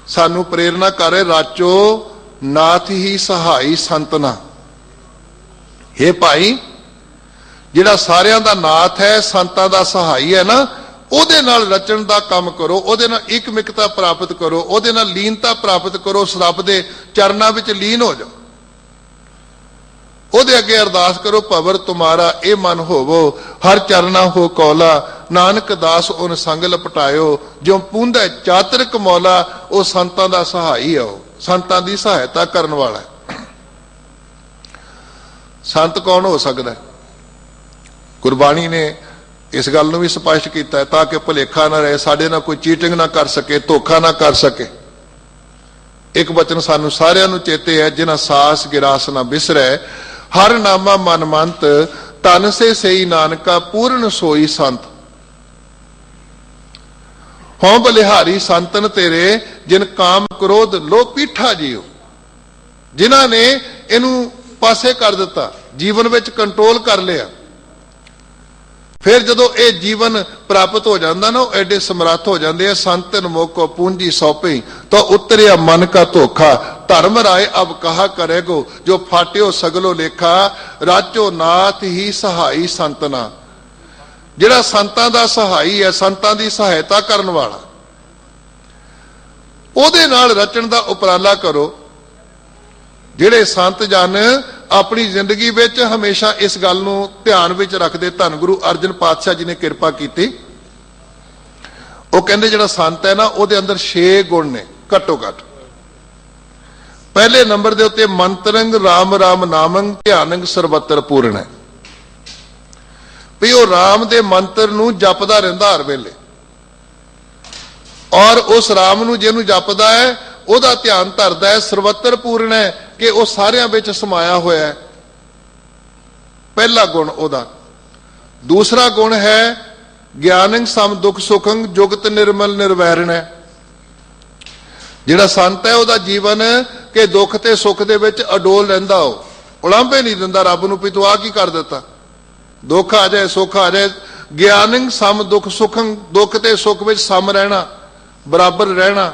ਸਾਨੂੰ ਪ੍ਰੇਰਨਾ ਕਰ ਰਹੇ, ਰਾਚੋ ਨਾਥ ਹੀ ਸਹਾਈ ਸੰਤਨਾ। हे ਭਾਈ, ਜਿਹੜਾ ਸਾਰਿਆਂ ਦਾ ਨਾਥ ਹੈ, ਸੰਤਾਂ ਦਾ ਸਹਾਈ ਹੈ ਨਾ, ਉਹਦੇ ਨਾਲ ਰਚਣ ਦਾ ਕੰਮ ਕਰੋ, ਉਹਦੇ ਨਾਲ ਇਕਮਿਕਤਾ ਪ੍ਰਾਪਤ ਕਰੋ, ਉਹਦੇ ਨਾਲ ਲੀਨਤਾ ਪ੍ਰਾਪਤ ਕਰੋ, ਉਸ ਰੱਬ ਦੇ ਚਰਨਾਂ ਵਿੱਚ ਲੀਨ ਹੋ ਜਾਓ। ਉਹਦੇ ਅੱਗੇ ਅਰਦਾਸ ਕਰੋ, ਭਵਰ ਤੁਮਾਰਾ ਇਹ ਮਨ ਹੋਵੋ ਹਰ ਚਰਨਾ ਹੋ ਕੌਲਾ। ਨਾਨਕ ਦਾਸ ਉਹਨ ਸੰਗ ਲਪਟਾਇਓ ਜੋ ਪੂੰਦਾ ਚਾਤਰਿਕ ਮੌਲਾ। ਉਹ ਸੰਤਾਂ ਦਾ ਸਹਾਈ ਹੈ, ਉਹ ਸੰਤਾਂ ਦੀ ਸਹਾਇਤਾ ਕਰਨ ਵਾਲਾ ਹੈ। ਸੰਤ ਕੌਣ ਹੋ ਸਕਦਾ? ਗੁਰਬਾਣੀ ਨੇ ਇਸ ਗੱਲ ਨੂੰ ਵੀ ਸਪਸ਼ਟ ਕੀਤਾ ਹੈ ਤਾਂ ਕਿ ਭੁਲੇਖਾ ਨਾ ਰਹੇ, ਸਾਡੇ ਨਾਲ ਕੋਈ ਚੀਟਿੰਗ ਨਾ ਕਰ ਸਕੇ, ਧੋਖਾ ਨਾ ਕਰ ਸਕੇ। ਇੱਕ ਬਚਨ ਸਾਨੂੰ ਸਾਰਿਆਂ ਨੂੰ ਚੇਤੇ ਹੈ, ਜਿਨ੍ਹਾਂ ਸਾਸ ਗਿਰਾਸ ਨਾ ਬਿਸਰੈ ਹਰ ਨਾਮਾ ਮਨ ਮੰਤ। ਤਨ ਸੇ ਸਈ ਨਾਨਕਾ ਪੂਰਨ ਸੋਈ ਸੰਤ। ਹੋਂ ਬਲਿਹਾਰੀ ਸੰਤਨ ਤੇਰੇ ਜਿਨ ਕਾਮ ਕ੍ਰੋਧ ਲੋਭ ਪੀਠਾ ਜੀਓ। ਜਿਨ੍ਹਾਂ ਨੇ ਇਹਨੂੰ ਪਾਸੇ ਕਰ ਦਿੱਤਾ, ਜੀਵਨ ਵਿੱਚ ਕੰਟਰੋਲ ਕਰ ਲਿਆ। फिर जदों ये जीवन प्राप्त हो जाता ना, एडे समर्थ हो जाते हैं। संतन मोको पूंजी सौंपी तो उतरिया मन का धोखा, धर्म राय अब कहा करेगो, जो फाट्यो सगलो लेखा, राजो नाथ ही सहाई संतना। जिहड़ा संतां दा सहाई है, संतां दी सहायता करन वाला, ਉਹਦੇ ਨਾਲ रचन का उपराला करो। ਜਿਹੜੇ संत जन अपनी जिंदगी विच हमेशा इस गल नूं ध्यान विच रखते, धन गुरु अर्जन पातशाह जी ने कृपा की। वो कहते जिहड़ा संत है ना, ਉਹਦੇ अंदर 6 गुण ने घट्टो घट। पहले नंबर के उत्ते मंत्रंग राम राम नामंग ध्यानंग सर्वत्र पूर्ण है, भी वो राम दे मंत्र नूं जपदा रहिंदा हर वेले, और उस राम नूं जिहनूं जपदा है ਉਹਦਾ ध्यान धरदा है, सर्वत्र पूर्ण है कि वह सारियां विच समाया होया है। पहला गुण ਉਹਦਾ। दूसरा गुण है ज्ञानंग सम दुख सुखंग जुगत निर्मल निर्वैरण है। जिहड़ा संत है ਉਹਦਾ जीवन कि दुख ते सुख दे विच अडोल रहिंदा, हो उलांभे नहीं दिंदा रब नूं भी तूं आ की कर दिता, दुख आ जाए सुख आ जाए। ज्ञानंग सम दुख सुखंग, दुख ते सुख विच सम रहना, बराबर रहना।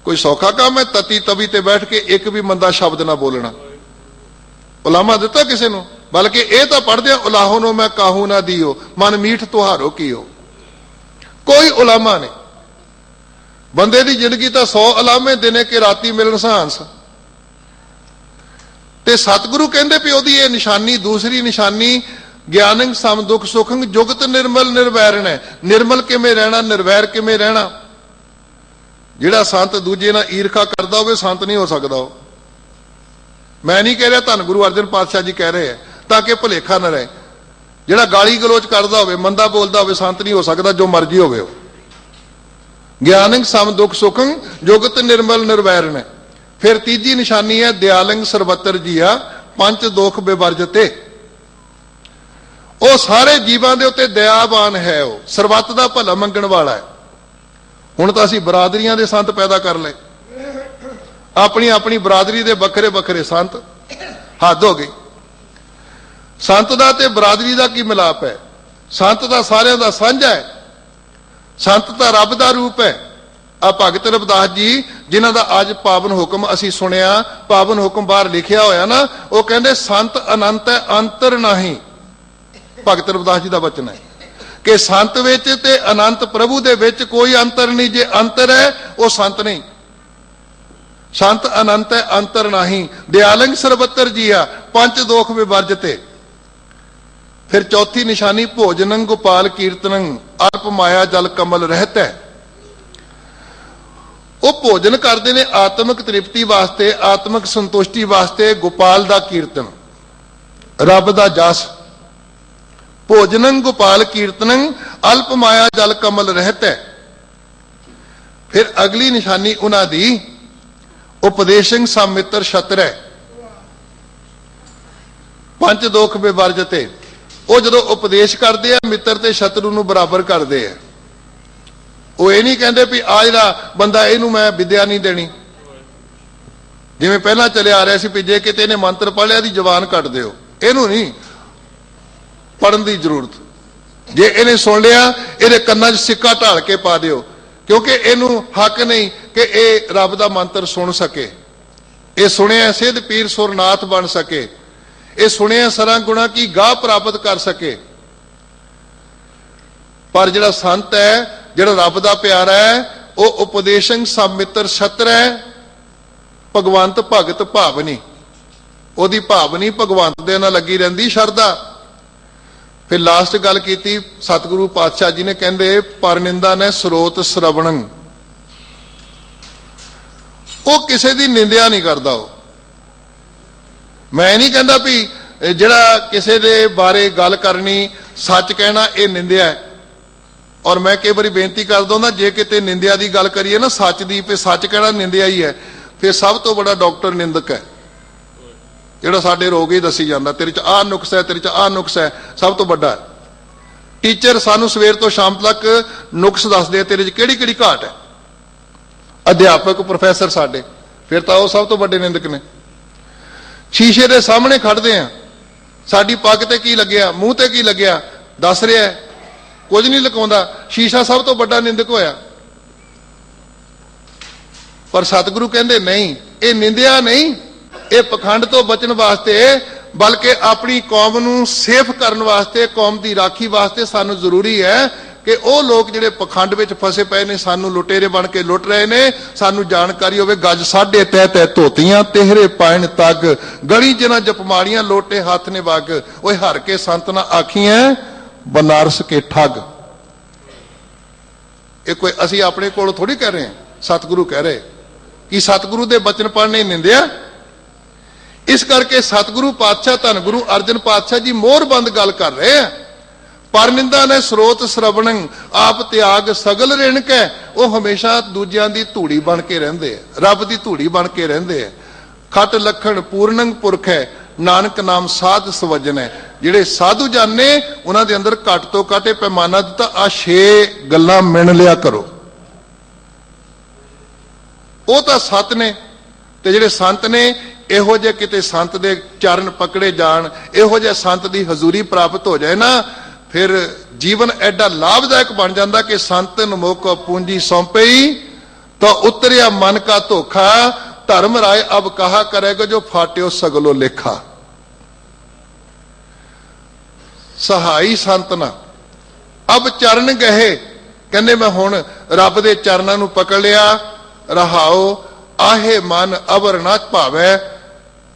कोई सौखा काम है तती तवी ते बैठ के एक भी मंदा शब्द ना बोलना, उलामा दिता किसी नूं, बल्कि यह तो पढ़दे उलाहो नो मैं काहू ना दियो, मन मीठ तुहारो कीओ। कोई उलामा नहीं। बंदे दी जिंदगी तो 100 उलामे दिने के राती मिलन सहांस। ते सतगुरु कहंदे भी ओदी ये निशानी, दूसरी निशानी ज्ञानंग सम दुख सुखंग जुगत निर्मल निर्वैरण है। निर्मल किवें रहना, निर्वैर किवें रहना। जिहड़ा संत दूजे नाल ईरखा करदा होवे संत नहीं हो सकदा। मैं नहीं कह रहा, धन गुरु अर्जन पातशाह जी कह रहे हैं, ताकि भुलेखा न रहे। जिहड़ा गाली गलोच करदा होवे, मंदा बोलदा होवे, संत नहीं हो सकदा, जो मर्जी होवे। ज्ञानंग सम दुख सुखंग जुगत निर्मल निर्वैरण है। फिर तीजी निशानी है दयालंग सर्वत्र जिया पंच दोख विवर्जते। वो सारे जीवां दे उत्ते दयावान है, वो सरबत दा भला मंगण वाला है। हुण तां असीं बरादरियां दे संत पैदा कर ले, अपनी अपनी बरादरी दे बखरे बखरे संत, हद हो गई। संत दा ते बरादरी दा की मिलाप है? संत दा सारियां दा साझा है, संत दा रब दा रूप है। आ भगत रविदास जी जिन्हां दा अज पावन हुक्म असीं सुनिया, पावन हुक्म बाहर लिखिया होया ना, वो कहंदे संत अनंत है अंतर नहीं। भगत रविदास जी का वचन है कि संत विच ते अनंत प्रभु दे विच कोई अंतर नहीं। जे अंतर है वो संत नहीं। संत अनंत है अंतर नहीं। दयालंग सर्वत्र जिया पंच दोख विवर्जते। फिर चौथी निशानी भोजनंग गोपाल कीर्तनंग अल्प माया जल कमल रहत है। वो भोजन करते ने आत्मक तृप्ति वास्ते, आत्मक संतुष्टि वास्ते गोपाल दा कीर्तन, रब दा जस। भोजनंग गोपाल कीर्तनंग अल्प माया जल कमल रहत है। फिर अगली निशानी उन्हां दी उपदेशंग समित्र छत्र है। पंच दोख विवर्जते। वो जो उपदेश करते हैं मित्र ते शत्रु नूं बराबर करते हैं। वो ये नहीं कहते भी आ जिहड़ा बंदा इहनूं मैं विद्या नहीं देनी। जिवें पहला चले आ रहा सी भी जे किते इहने मंत्र पढ़ लिया दी जवान कट दिओ, इहनूं नहीं पढ़न की जरूरत। जे इन्हें सुन लिया इहदे कन्नां 'च सिक्का ढाल के पा दिओ, क्योंकि इहनूं हक नहीं कि यह रब का मंत्र सुन सके। ये सुनिया सिद्ध पीर सुरनाथ बन सके, ये सुनिया सरा गुणा की गाह प्राप्त कर सके। पर जिहड़ा संत है, जिहड़ा रब का प्यारा है, वो उपदेशंग समित्र छत्र है। भगवंत भगत भावनी, ओदी भावनी भगवंत दे नाल लगी रहिंदी शरदा। फिर लास्ट गल की सतगुरु पातशाह जी ने कहते परनिंदा ने स्रोत श्रवणं। वो किसी की निंदिया नहीं करता। वो मैं नहीं कहता भी जिहड़ा किसी के बारे गल करनी सच कहना ये निंदिया है। और मैं कई बार बेनती कर दूँ जे किते निंदिया की गल करिए ना सच की, फिर सच कहना निंदिया ही है। फिर सब तो बड़ा डॉक्टर निंदक है, ਜਿਹੜਾ ਸਾਡੇ ਰੋਗ ਹੀ ਦੱਸੀ ਜਾਂਦਾ, ਤੇਰੇ 'ਚ ਆਹ ਨੁਕਸ ਹੈ, ਤੇਰੇ 'ਚ ਆਹ ਨੁਕਸ ਹੈ। ਸਭ ਤੋਂ ਵੱਡਾ ਟੀਚਰ ਸਾਨੂੰ ਸਵੇਰ ਤੋਂ ਸ਼ਾਮ ਤੱਕ ਨੁਕਸ ਦੱਸਦੇ ਆ, ਤੇਰੇ 'ਚ ਕਿਹੜੀ ਕਿਹੜੀ ਘਾਟ ਹੈ। ਅਧਿਆਪਕ ਪ੍ਰੋਫੈਸਰ ਸਾਡੇ, ਫਿਰ ਤਾਂ ਉਹ ਸਭ ਤੋਂ ਵੱਡੇ ਨਿੰਦਕ ਨੇ। ਸ਼ੀਸ਼ੇ ਦੇ ਸਾਹਮਣੇ ਖੜਦੇ ਆ ਸਾਡੀ ਪੱਗ ਤੇ ਕੀ ਲੱਗਿਆ, ਮੂੰਹ ਤੇ ਕੀ ਲੱਗਿਆ, ਦੱਸ ਰਿਹਾ ਕੁਝ ਨਹੀਂ ਲੁਕਾਉਂਦਾ। ਸ਼ੀਸ਼ਾ ਸਭ ਤੋਂ ਵੱਡਾ ਨਿੰਦਕ ਹੋਇਆ। ਪਰ ਸਤਿਗੁਰੂ ਕਹਿੰਦੇ ਨਹੀਂ, ਇਹ ਨਿੰਦਿਆ ਨਹੀਂ, ਇਹ ਪਖੰਡ ਤੋਂ ਬਚਣ ਵਾਸਤੇ, ਬਲਕਿ ਆਪਣੀ ਕੌਮ ਨੂੰ ਸੇਫ ਕਰਨ ਵਾਸਤੇ, ਕੌਮ ਦੀ ਰਾਖੀ ਵਾਸਤੇ ਸਾਨੂੰ ਜ਼ਰੂਰੀ ਹੈ ਕਿ ਉਹ ਲੋਕ ਜਿਹੜੇ ਪਖੰਡ ਵਿੱਚ ਫਸੇ ਪਏ ਨੇ, ਸਾਨੂੰ ਲੁਟੇਰੇ ਬਣ ਕੇ ਲੁੱਟ ਰਹੇ ਨੇ, ਸਾਨੂੰ ਜਾਣਕਾਰੀ ਹੋਵੇ। ਗੱਜ ਸਾਢੇ ਤਹਿ ਤਹਿ ਧੋਤੀਆਂ ਤੇਹਰੇ ਪਾਇਣ ਤੱਗ, ਗਲੀ ਜਿਨ੍ਹਾਂ ਜਪਮਾਲੀਆਂ ਲੋਟੇ ਹੱਥ ਨੇ ਵਗ, ਓਏ ਹਰ ਕੇ ਸੰਤ ਨਾ ਆਖੀਆਂ ਬਨਾਰਸ ਕੇ ਠੱਗ। ਇਹ ਕੋਈ ਅਸੀਂ ਆਪਣੇ ਕੋਲ ਥੋੜੀ ਕਹਿ ਰਹੇ ਹਾਂ, ਸਤਿਗੁਰੂ ਕਹਿ ਰਹੇ। ਕਿ ਸਤਿਗੁਰੂ ਦੇ ਬਚਨ ਪੜ੍ਹਨੇ ਨਿੰਦਿਆ? ਇਸ ਕਰਕੇ ਸਤਿਗੁਰੂ ਪਾਤਸ਼ਾਹ ਧੰਨ ਗੁਰੂ ਅਰਜਨ ਪਾਤਸ਼ਾਹ ਜੀ ਮੋਹਰਬੰਦ ਗੱਲ ਕਰ ਰਹੇ ਆ। ਪਰ ਨਿੰਦਾ ਨੇ ਸਰੋਤ ਸਰਵਣੰ ਆਪ ਤਿਆਗ ਸਗਲ ਰਿਣਕ ਹੈ। ਉਹ ਹਮੇਸ਼ਾ ਦੂਜਿਆਂ ਦੀ ਧੂੜੀ ਬਣ ਕੇ ਰਹਿੰਦੇ ਆ, ਰੱਬ ਦੀ ਧੂੜੀ ਬਣ ਕੇ ਰਹਿੰਦੇ ਆ। ਖਟ ਲਖਣ ਪੂਰਨੰਗ ਪੁਰਖ ਹੈ, ਨਾਨਕ ਨਾਮ ਸਾਧ ਸਵਜਨ ਹੈ। ਜਿਹੜੇ ਸਾਧੂ ਜਾਣੇ ਉਹਨਾਂ ਦੇ ਅੰਦਰ ਘੱਟ ਤੋਂ ਘੱਟ ਪੈਮਾਨਾ ਦਿੱਤਾ, ਆ 6 ਗੱਲਾਂ ਮਿਣ ਲਿਆ ਕਰੋ। ਉਹ ਤਾਂ ਸੱਤ ਨੇ। ਤੇ ਜਿਹੜੇ ਸੰਤ ਨੇ, ਇਹੋ ਜਿਹੇ ਕਿਤੇ ਸੰਤ ਦੇ ਚਰਨ ਪਕੜੇ ਜਾਣ, ਇਹੋ ਜਿਹੇ ਸੰਤ ਦੀ ਹਜ਼ੂਰੀ ਪ੍ਰਾਪਤ ਹੋ ਜਾਏ ਨਾ, ਫਿਰ ਜੀਵਨ ਐਡਾ ਲਾਭਦਾਇਕ ਬਣ ਜਾਂਦਾ ਕਿ ਸੰਤਨ ਮੋਕ ਪੂੰਜੀ ਸੌਂਪਈ ਤਾਂ ਉਤਰਿਆ ਮਨ ਕਾ ਧੋਖਾ, ਧਰਮ ਰਾਏ ਅਬ ਕਹਾ ਕਰੇਗਾ ਜੋ ਫਾਟਿਓ ਸਗਲੋ ਲੇਖਾ। ਸਹਾਈ ਸੰਤ ਨਾ ਅਬ ਚਰਨ ਗਏ, ਕਹਿੰਦੇ ਮੈਂ ਹੁਣ ਰੱਬ ਦੇ ਚਰਨਾਂ ਨੂੰ ਪਕੜ ਲਿਆ। ਰਹਾਓ ਆਹੇ ਮਨ ਅਵਰ ਨਾ ਭਾਵੈ,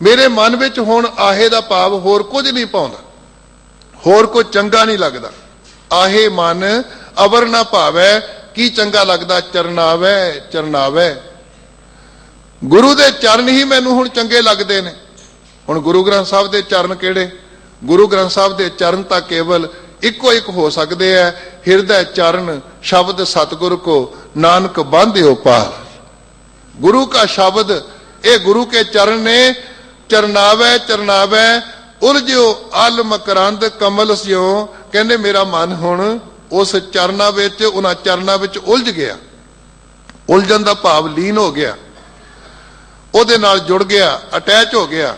ਮੇਰੇ ਮਨ ਵਿੱਚ ਹੁਣ ਆਹੇ ਦਾ ਭਾਵ ਹੋਰ ਕੁਝ ਨਹੀਂ ਪਾਉਂਦਾ, ਹੋਰ ਕੋਈ ਚੰਗਾ ਨਹੀਂ ਲੱਗਦਾ। ਆਹੇ ਮਨ ਅਵਰ ਨਾ ਭਾਵੈ, ਕੀ ਚੰਗਾ ਲੱਗਦਾ? ਚਰਨਾਵੈ ਚਰਨਾਵੈ। ਗੁਰੂ ਦੇ ਚਰਨ ਹੀ ਮੈਨੂੰ ਹੁਣ ਚੰਗੇ ਲੱਗਦੇ ਨੇ। ਹੁਣ ਗੁਰੂ ਗ੍ਰੰਥ ਸਾਹਿਬ ਦੇ ਚਰਨ ਕਿਹੜੇ? ਗੁਰੂ ਗ੍ਰੰਥ ਸਾਹਿਬ ਦੇ ਚਰਨ ਤਾਂ ਕੇਵਲ ਇੱਕੋ ਇੱਕ ਹੋ ਸਕਦੇ ਹੈ, ਹਿਰਦੈ ਚਰਨ ਸ਼ਬਦ ਸਤਿਗੁਰ ਕੋ ਨਾਨਕ ਬਾਂਧਿਓ ਪਾਰ। गुरु का शब्द, ये गुरु के चरण ने। चरनावै चरनावै उलझियो अल मकरंद कमल स्यो, कहने मेरा मन हुण उस चरना विच, उन्हां चरना विच उलझ गया। उलझन दा भाव लीन हो गया, उहदे नाल जुड़ गया, अटैच हो गया,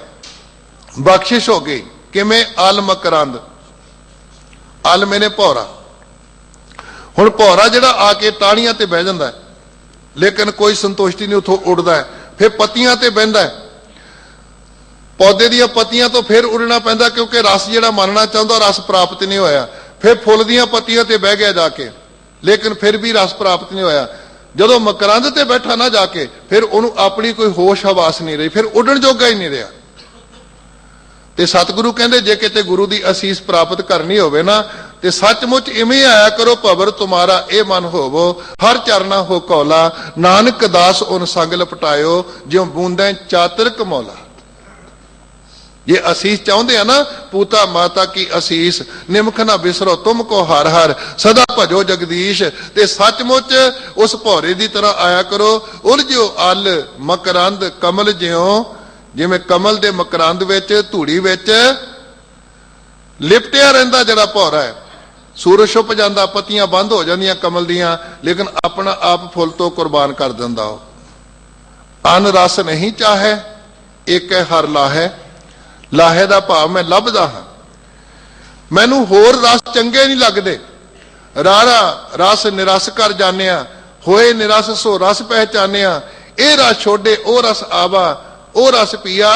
बख्शिश हो गई। किवें? अल मकरंद, अल मैंने भौरा। हुण भौरा जिहड़ा आके टाहणियां ते बह जांदा है, लेकिन कोई संतुष्टि नहीं, उथों उड़दा है, फिर पत्तियां ते बहिंदा है। पौधे दीयां पत्तियां तो फिर उड़ना पैंदा, क्योंकि रस जिहड़ा मानना चाहुंदा रस प्राप्त नहीं होया। फिर फुल दीयां पत्तियां ते बह गया जाके, लेकिन फिर भी रस प्राप्त नहीं होया। जदों मकरंद ते बैठा ना जाके, फिर उहनूं अपनी कोई होश हवास नहीं रही, फिर उड़न जोगा ही नहीं रहा। ते सतगुरु कहंदे जे किते गुरु दी असीस प्राप्त करनी होवे ना, ते सचमुच इवें आया करो, भवर तुम्हारा ए मन होवो, हर चरना हो कौला, नानक दास उन संग लपटायो, ज्यों बूंदें चातरिक मौला। ये असीस चाहते हैं ना, पूता माता की असीस, निमख ना बिसरो तुमको हर हर, सदा भजो जगदीश। ते सचमुच उस भौरे की तरह आया करो। उलझियो अल मकरंद कमल ज्यों, जिवें कमल दे मकरंद विच, धूड़ी विच लिपटिया रहिंदा जिहड़ा भौरा है। सूरज छुप जाता, पत्तियां बंद हो जांदियां कमल दियां, लेकिन अपना आप फुल तो कुर्बान कर दिंदा। अन रस नहीं चाहे एक है हर लाहे, लाहे दा भाव मैं लभदा हां, मैनू होर रस चंगे नहीं लगदे। रारा रस निरस कर जाने, होए निरस सो रस पहचाने। ए रस छोड़े ओ रस आवा, ओ रस पिया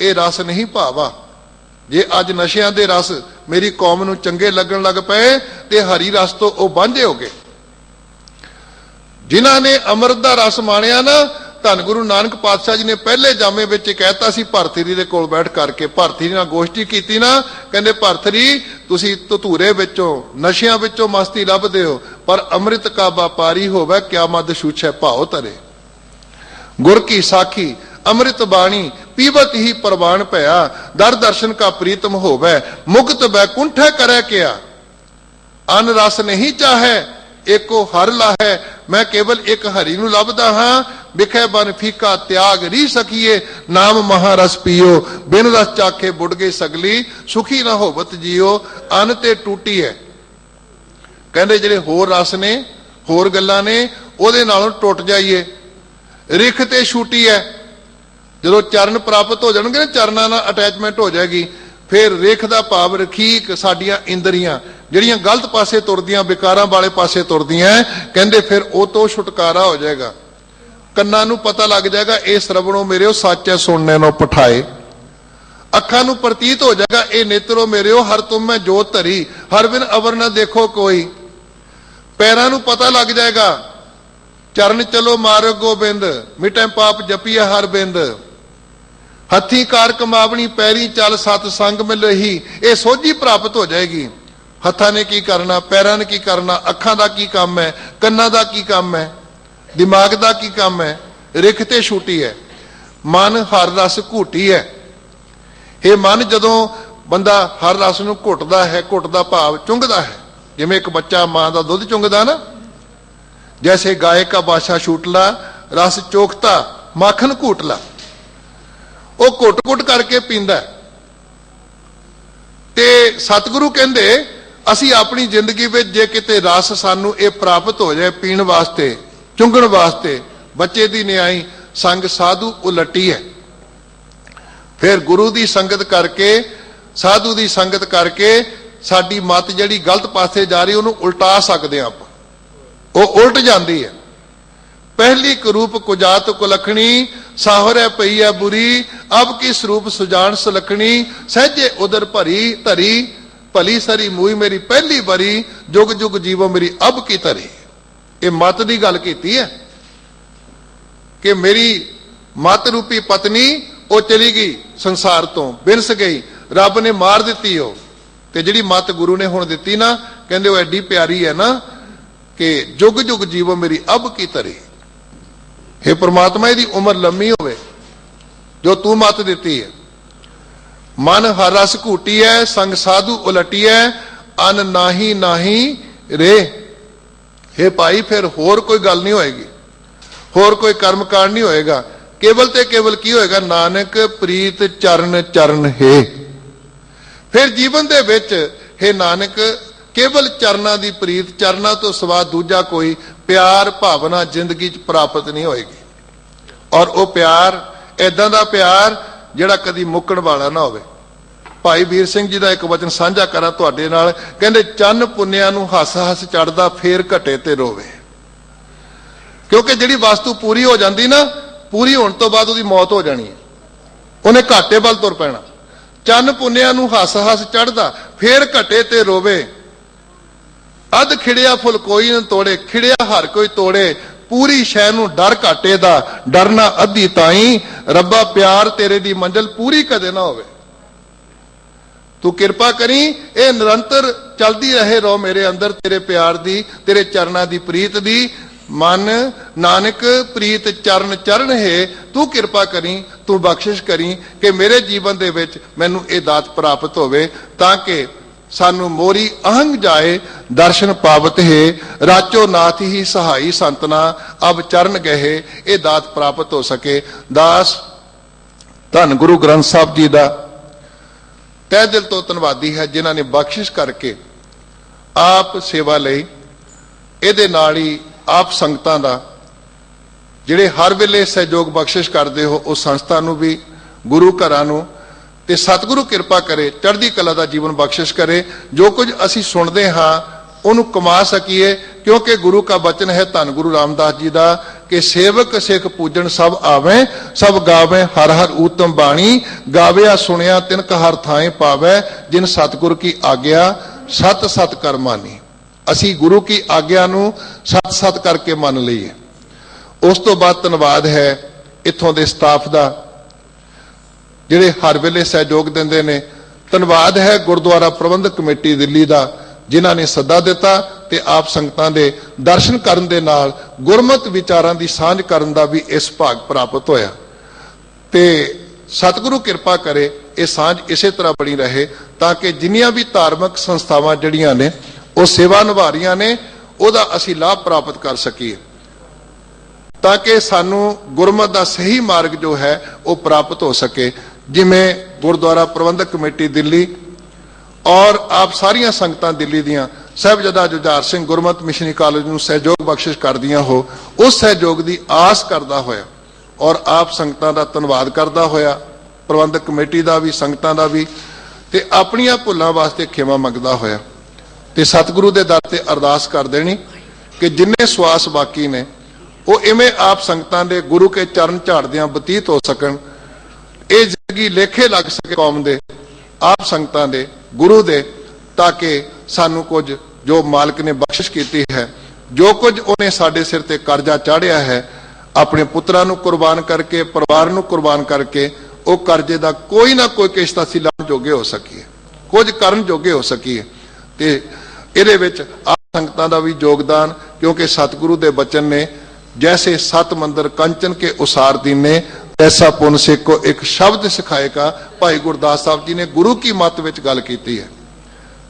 ए रस नहीं भावा। जे अज नशियां दे रस मेरी कौम नूं चंगे लगन लग पे, ते हरी रस तो वो बांझे हो गए। जिन्हां ने अमृत दा रस माणिया ना, धन गुरु नानक पातशाह जी ने पहले जामे विच कहता सी, भरथरी दे कोल बैठ करके भरथरी नाल गोष्ठी कीती ना, कहंदे भरथरी तुसीं धतूरे विचों नशियां विचों मस्ती लभदे हो, पर अमृत का व्यापारी होवे क्या मद छूछे भाव तरे। गुर की साखी अमृत बाणी पीवत ही प्रवान भया, दर दर्शन का प्रीतम होवे, मुक्त बैकुंठ करे क्या। अन रस नहीं चाहे एको हर लाहे, मैं केवल एक हरि नूं लभदा हां। बिखे बन फीका त्याग री सकीए, नाम महारस पियो, बिन रस चाखे बुड़ गई सगली, सुखी ना होवत जियो। अन ते टूटी है, कहंदे जिहड़े होर रस ने, होर गल्लां ने, ओहदे नालों टुट जाइए। रिख ते छूटी है, जो चरण प्राप्त हो जाएंगे ना, चरणों नाल अटैचमेंट हो जाएगी, फिर रेख दा भाव रखीक साडियां इंद्रियां ਜਿਹੜੀਆਂ गलत पासे तुरदियां विकारां वाले पासे तुरदियां कहंदे फिर ਉਹ ਤੋਂ छुटकारा हो जाएगा। ਕੰਨਾਂ ਨੂੰ पता लग जाएगा ਇਹ श्रवणों मेरे सच है सुनने नो पठाए। अखां नूं प्रतीत हो जाएगा ये नेत्रो मेरे हर तुम मैं जोत धरी हर बिन अवर न देखो कोई। पैरां नूं पता लग जाएगा चरण चलो मार्ग गोबिंद मिटे पाप जपिया हर बिंद। हथी कार कमावनी पैरी चल सत संग मिल ही ये सोझी प्राप्त हो जाएगी। हत्थां ने की करना पैरां ने की करना अखां दा की काम है कन्नां दा की काम है दिमाग दा की काम है रिख ते छूटी है मन हर रस घूटी है। ये मन जदों बंदा हर रस नूं घुटदा है घुटदा भाव चुंगदा है जिवें एक बच्चा मां दा दुध चुंगदा ना जैसे गाय का बादशाह छूटला रस चोखता माखन घूटला वो घुट घुट करके पींदा। ते सतगुरु कहंदे असी अपनी जिंदगी में जे किते रस सानू ये प्राप्त हो जाए पीण वास्ते चुंगण वास्ते बच्चे दी न्याई संग साधु उलटी है। फिर गुरु दी संगत करके साधु दी संगत करके साडी मत जिहड़ी गलत पासे जा रही उहनूं उल्टा सकदे आं आपां वो उल्ट जाती है। पहली कुरूप कुजात कुलखणी साहरे पई है बुरी अब की स्वरूप सुजान सुलखणी सहजे उदर भरी धरी भली सरी मूई मेरी पहली बरी जुग जुग जीवो मेरी अब की धरी। ये मत की गल की है कि मेरी मत रूपी पत्नी वो चली गई संसार तो बिनस गई रब ने मार दी हो ते जिहड़ी मत गुरु ने हुण दिती ना कहंदे वो एडी प्यारी है ना कि जुग जुग जीवो मेरी अब की धरी। हे परमात्मा यदि उम्र लंबी होवे जो तू मत दिती है। मन हर रस घूटी है संग साधु उलटी है अन नाही नाही रे। हे भाई फिर होर कोई गल नहीं होएगी होर कोई कर्मकांड नहीं होएगा केवल ते केवल की होएगा नानक प्रीत चरण चरण है। फिर जीवन दे विच हे नानक केवल चरना दी प्रीत चरना तो सिवा दूजा कोई प्यार भावना जिंदगी च प्राप्त नहीं होएगी। और वह प्यार इदां दा प्यार जिहड़ा कदी मुक्कण वाला ना होवे। भाई वीर सिंह जी का एक वचन साझा करा तुहाडे नाल कहंदे चन्न पुन्निया नूं हस हस चढ़दा फेर घटे ते रोवे। क्योंकि जिहड़ी वस्तु पूरी हो जाती ना पूरी होने तो बाद उहदी मौत हो जानी है उन्हें घाटे वल तुर पैना। चन्न पुन्निया नूं हस हस चढ़दा फेर घटे ते रोवे अध खिड़िया फुल कोई न तोड़े खिड़िया हर कोई तोड़े पूरी शह नूं डर घाटे दा डरना अद्धी ताई रब्बा प्यार तेरे दी मंजिल पूरी कदे ना होवे। तू किरपा करी ये निरंतर चलती रहे रो मेरे अंदर तेरे प्यार दी तेरे चरणा दी प्रीत दी। मन नानक प्रीत चरण चरण है तू किरपा करी तू बख्शिश करी कि मेरे जीवन दे विच मैनू ये दात प्राप्त होवे ताकि सानू मोरी अहंग जाए दर्शन पावत है राचो नाथ ही सहाई संतना अब चरण गहे ये दात प्राप्त हो सके। दास धन गुरु ग्रंथ साहब जी का तह दिल तो धन्नवादी है जिन्होंने बख्शिश करके आप सेवा लई इहदे नाल ही आप संगतां दा जिहड़े हर वेले सहयोग बख्शिश करते हो उस संस्था नूं भी गुरु घरां नूं ते सतगुरु किरपा करे चढ़दी कला दा जीवन बख्शिश करे। जो कुछ असी सुनते हाँ उन्होंने कमा सकीए क्योंकि गुरु का वचन है धन गुरु रामदास जी का कि सेवक सिख पूजन सब आवे सब गावे हर हर उत्तम बाणी गाविया सुनिया तिनक हर थाए पावे जिन सतगुरु की आज्ञा सत सत कर मानी। असी गुरु की आज्ञा नूं सत सत करके मन लईए। उस तो बाद धन्नवाद है इत्थों दे स्टाफ का जिहड़े हर वेले सहयोग दिंदे ने। धन्नवाद है गुरुद्वारा प्रबंधक कमेटी दिल्ली का जिन्हां ने सद्दा दिता ते आप संगतां दे दर्शन करन दे नाल गुरमत विचारां दी सांझ करन दा भी इस भाग प्राप्त होया। ते सतगुरु किरपा करे ये सांझ इसे तरह बनी रहे ताकि जिन्नियां भी धार्मिक संस्थावां जिहड़ियां ने वो सेवा निभा रहीआं ने उहदा असीं लाभ प्राप्त कर सकीए ताकि सानू गुरमत दा सही मार्ग जो है वो प्राप्त हो सके। जिमें गुरुद्वारा प्रबंधक कमेटी दिल्ली और आप सारिया संगतां दिल्ली दियां साहिबजादा जुझार सिंह गुरमत मिशनरी कॉलेज नूं सहयोग बख्शिश करदियां हो उस सहयोग की आस करदा होया और आप संगतां दा धन्नवाद करदा होया प्रबंधक कमेटी का भी संगतां का भी ਤੇ ਆਪਣੀਆਂ ਭੁੱਲਾਂ ਵਾਸਤੇ ਖਿਮਾ ਮੰਗਦਾ ਹੋਇਆ ਤੇ ਸਤਿਗੁਰੂ ਦੇ ਦਰ ਤੇ ਅਰਦਾਸ ਕਰ ਦੇਣੀ ਕਿ ਜਿੰਨੇ ਸਵਾਸ ਬਾਕੀ ਨੇ ਉਹ ਇਵੇਂ ਆਪ ਸੰਗਤਾਂ ਦੇ ਗੁਰੂ ਕੇ ਚਰਨ ਝਾੜਦਿਆਂ ਬਤੀਤ ਹੋ ਸਕਣ। ਇਹ ਜ਼ਿੰਦਗੀ ਲੇਖੇ ਲੱਗ ਸਕੇ ਕੌਮ ਦੇ, ਆਪ ਸੰਗਤਾਂ ਦੇ, ਗੁਰੂ ਦੇ, ਤਾਂ ਕਿ ਸਾਨੂੰ ਕੁਝ ਜੋ ਮਾਲਕ ਨੇ ਬਖਸ਼ਿਸ਼ ਕੀਤੀ ਹੈ, ਜੋ ਕੁਝ ਉਹਨੇ ਸਾਡੇ ਸਿਰ ਤੇ ਕਰਜ਼ਾ ਚਾੜਿਆ ਹੈ, ਆਪਣੇ ਪੁੱਤਰਾਂ ਨੂੰ ਕੁਰਬਾਨ ਕਰਕੇ, ਪਰਿਵਾਰ ਨੂੰ ਕੁਰਬਾਨ ਕਰਕੇ, ਉਹ ਕਰਜ਼ੇ ਦਾ ਕੋਈ ਨਾ ਕੋਈ ਕਿਸ਼ਤ ਅਸੀਂ ਲਾਉਣ ਜੋਗੇ ਹੋ ਸਕੀਏ, ਕੁਝ ਕਰਨ ਜੋਗੇ ਹੋ ਸਕੀਏ। ਤੇ ਇਹਦੇ ਵਿੱਚ ਆਪ ਸੰਗਤਾਂ ਦਾ ਵੀ ਯੋਗਦਾਨ, ਕਿਉਂਕਿ ਸਤਿਗੁਰੂ ਦੇ ਬਚਨ ਨੇ जैसे सत मंदिर कंचन के उसार दीने ऐसा पुन सिख को एक शब्द सिखाएगा। भाई गुरदास साहब जी ने गुरु की मत विच गल कीती है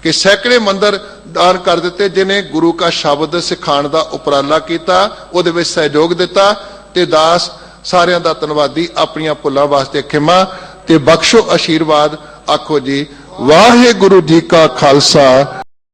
कि सैकड़े मंदिर दान कर दिते जिन्हें गुरु का शब्द सिखाण दा उपराला कीता, उहदे विच सहयोग दिता। ते दास सारियां दा धन्नवादी, अपनियां भुल्लां वास्ते खिमा ते बख्शो आशीर्वाद। आखो जी वाहिगुरु जी का खालसा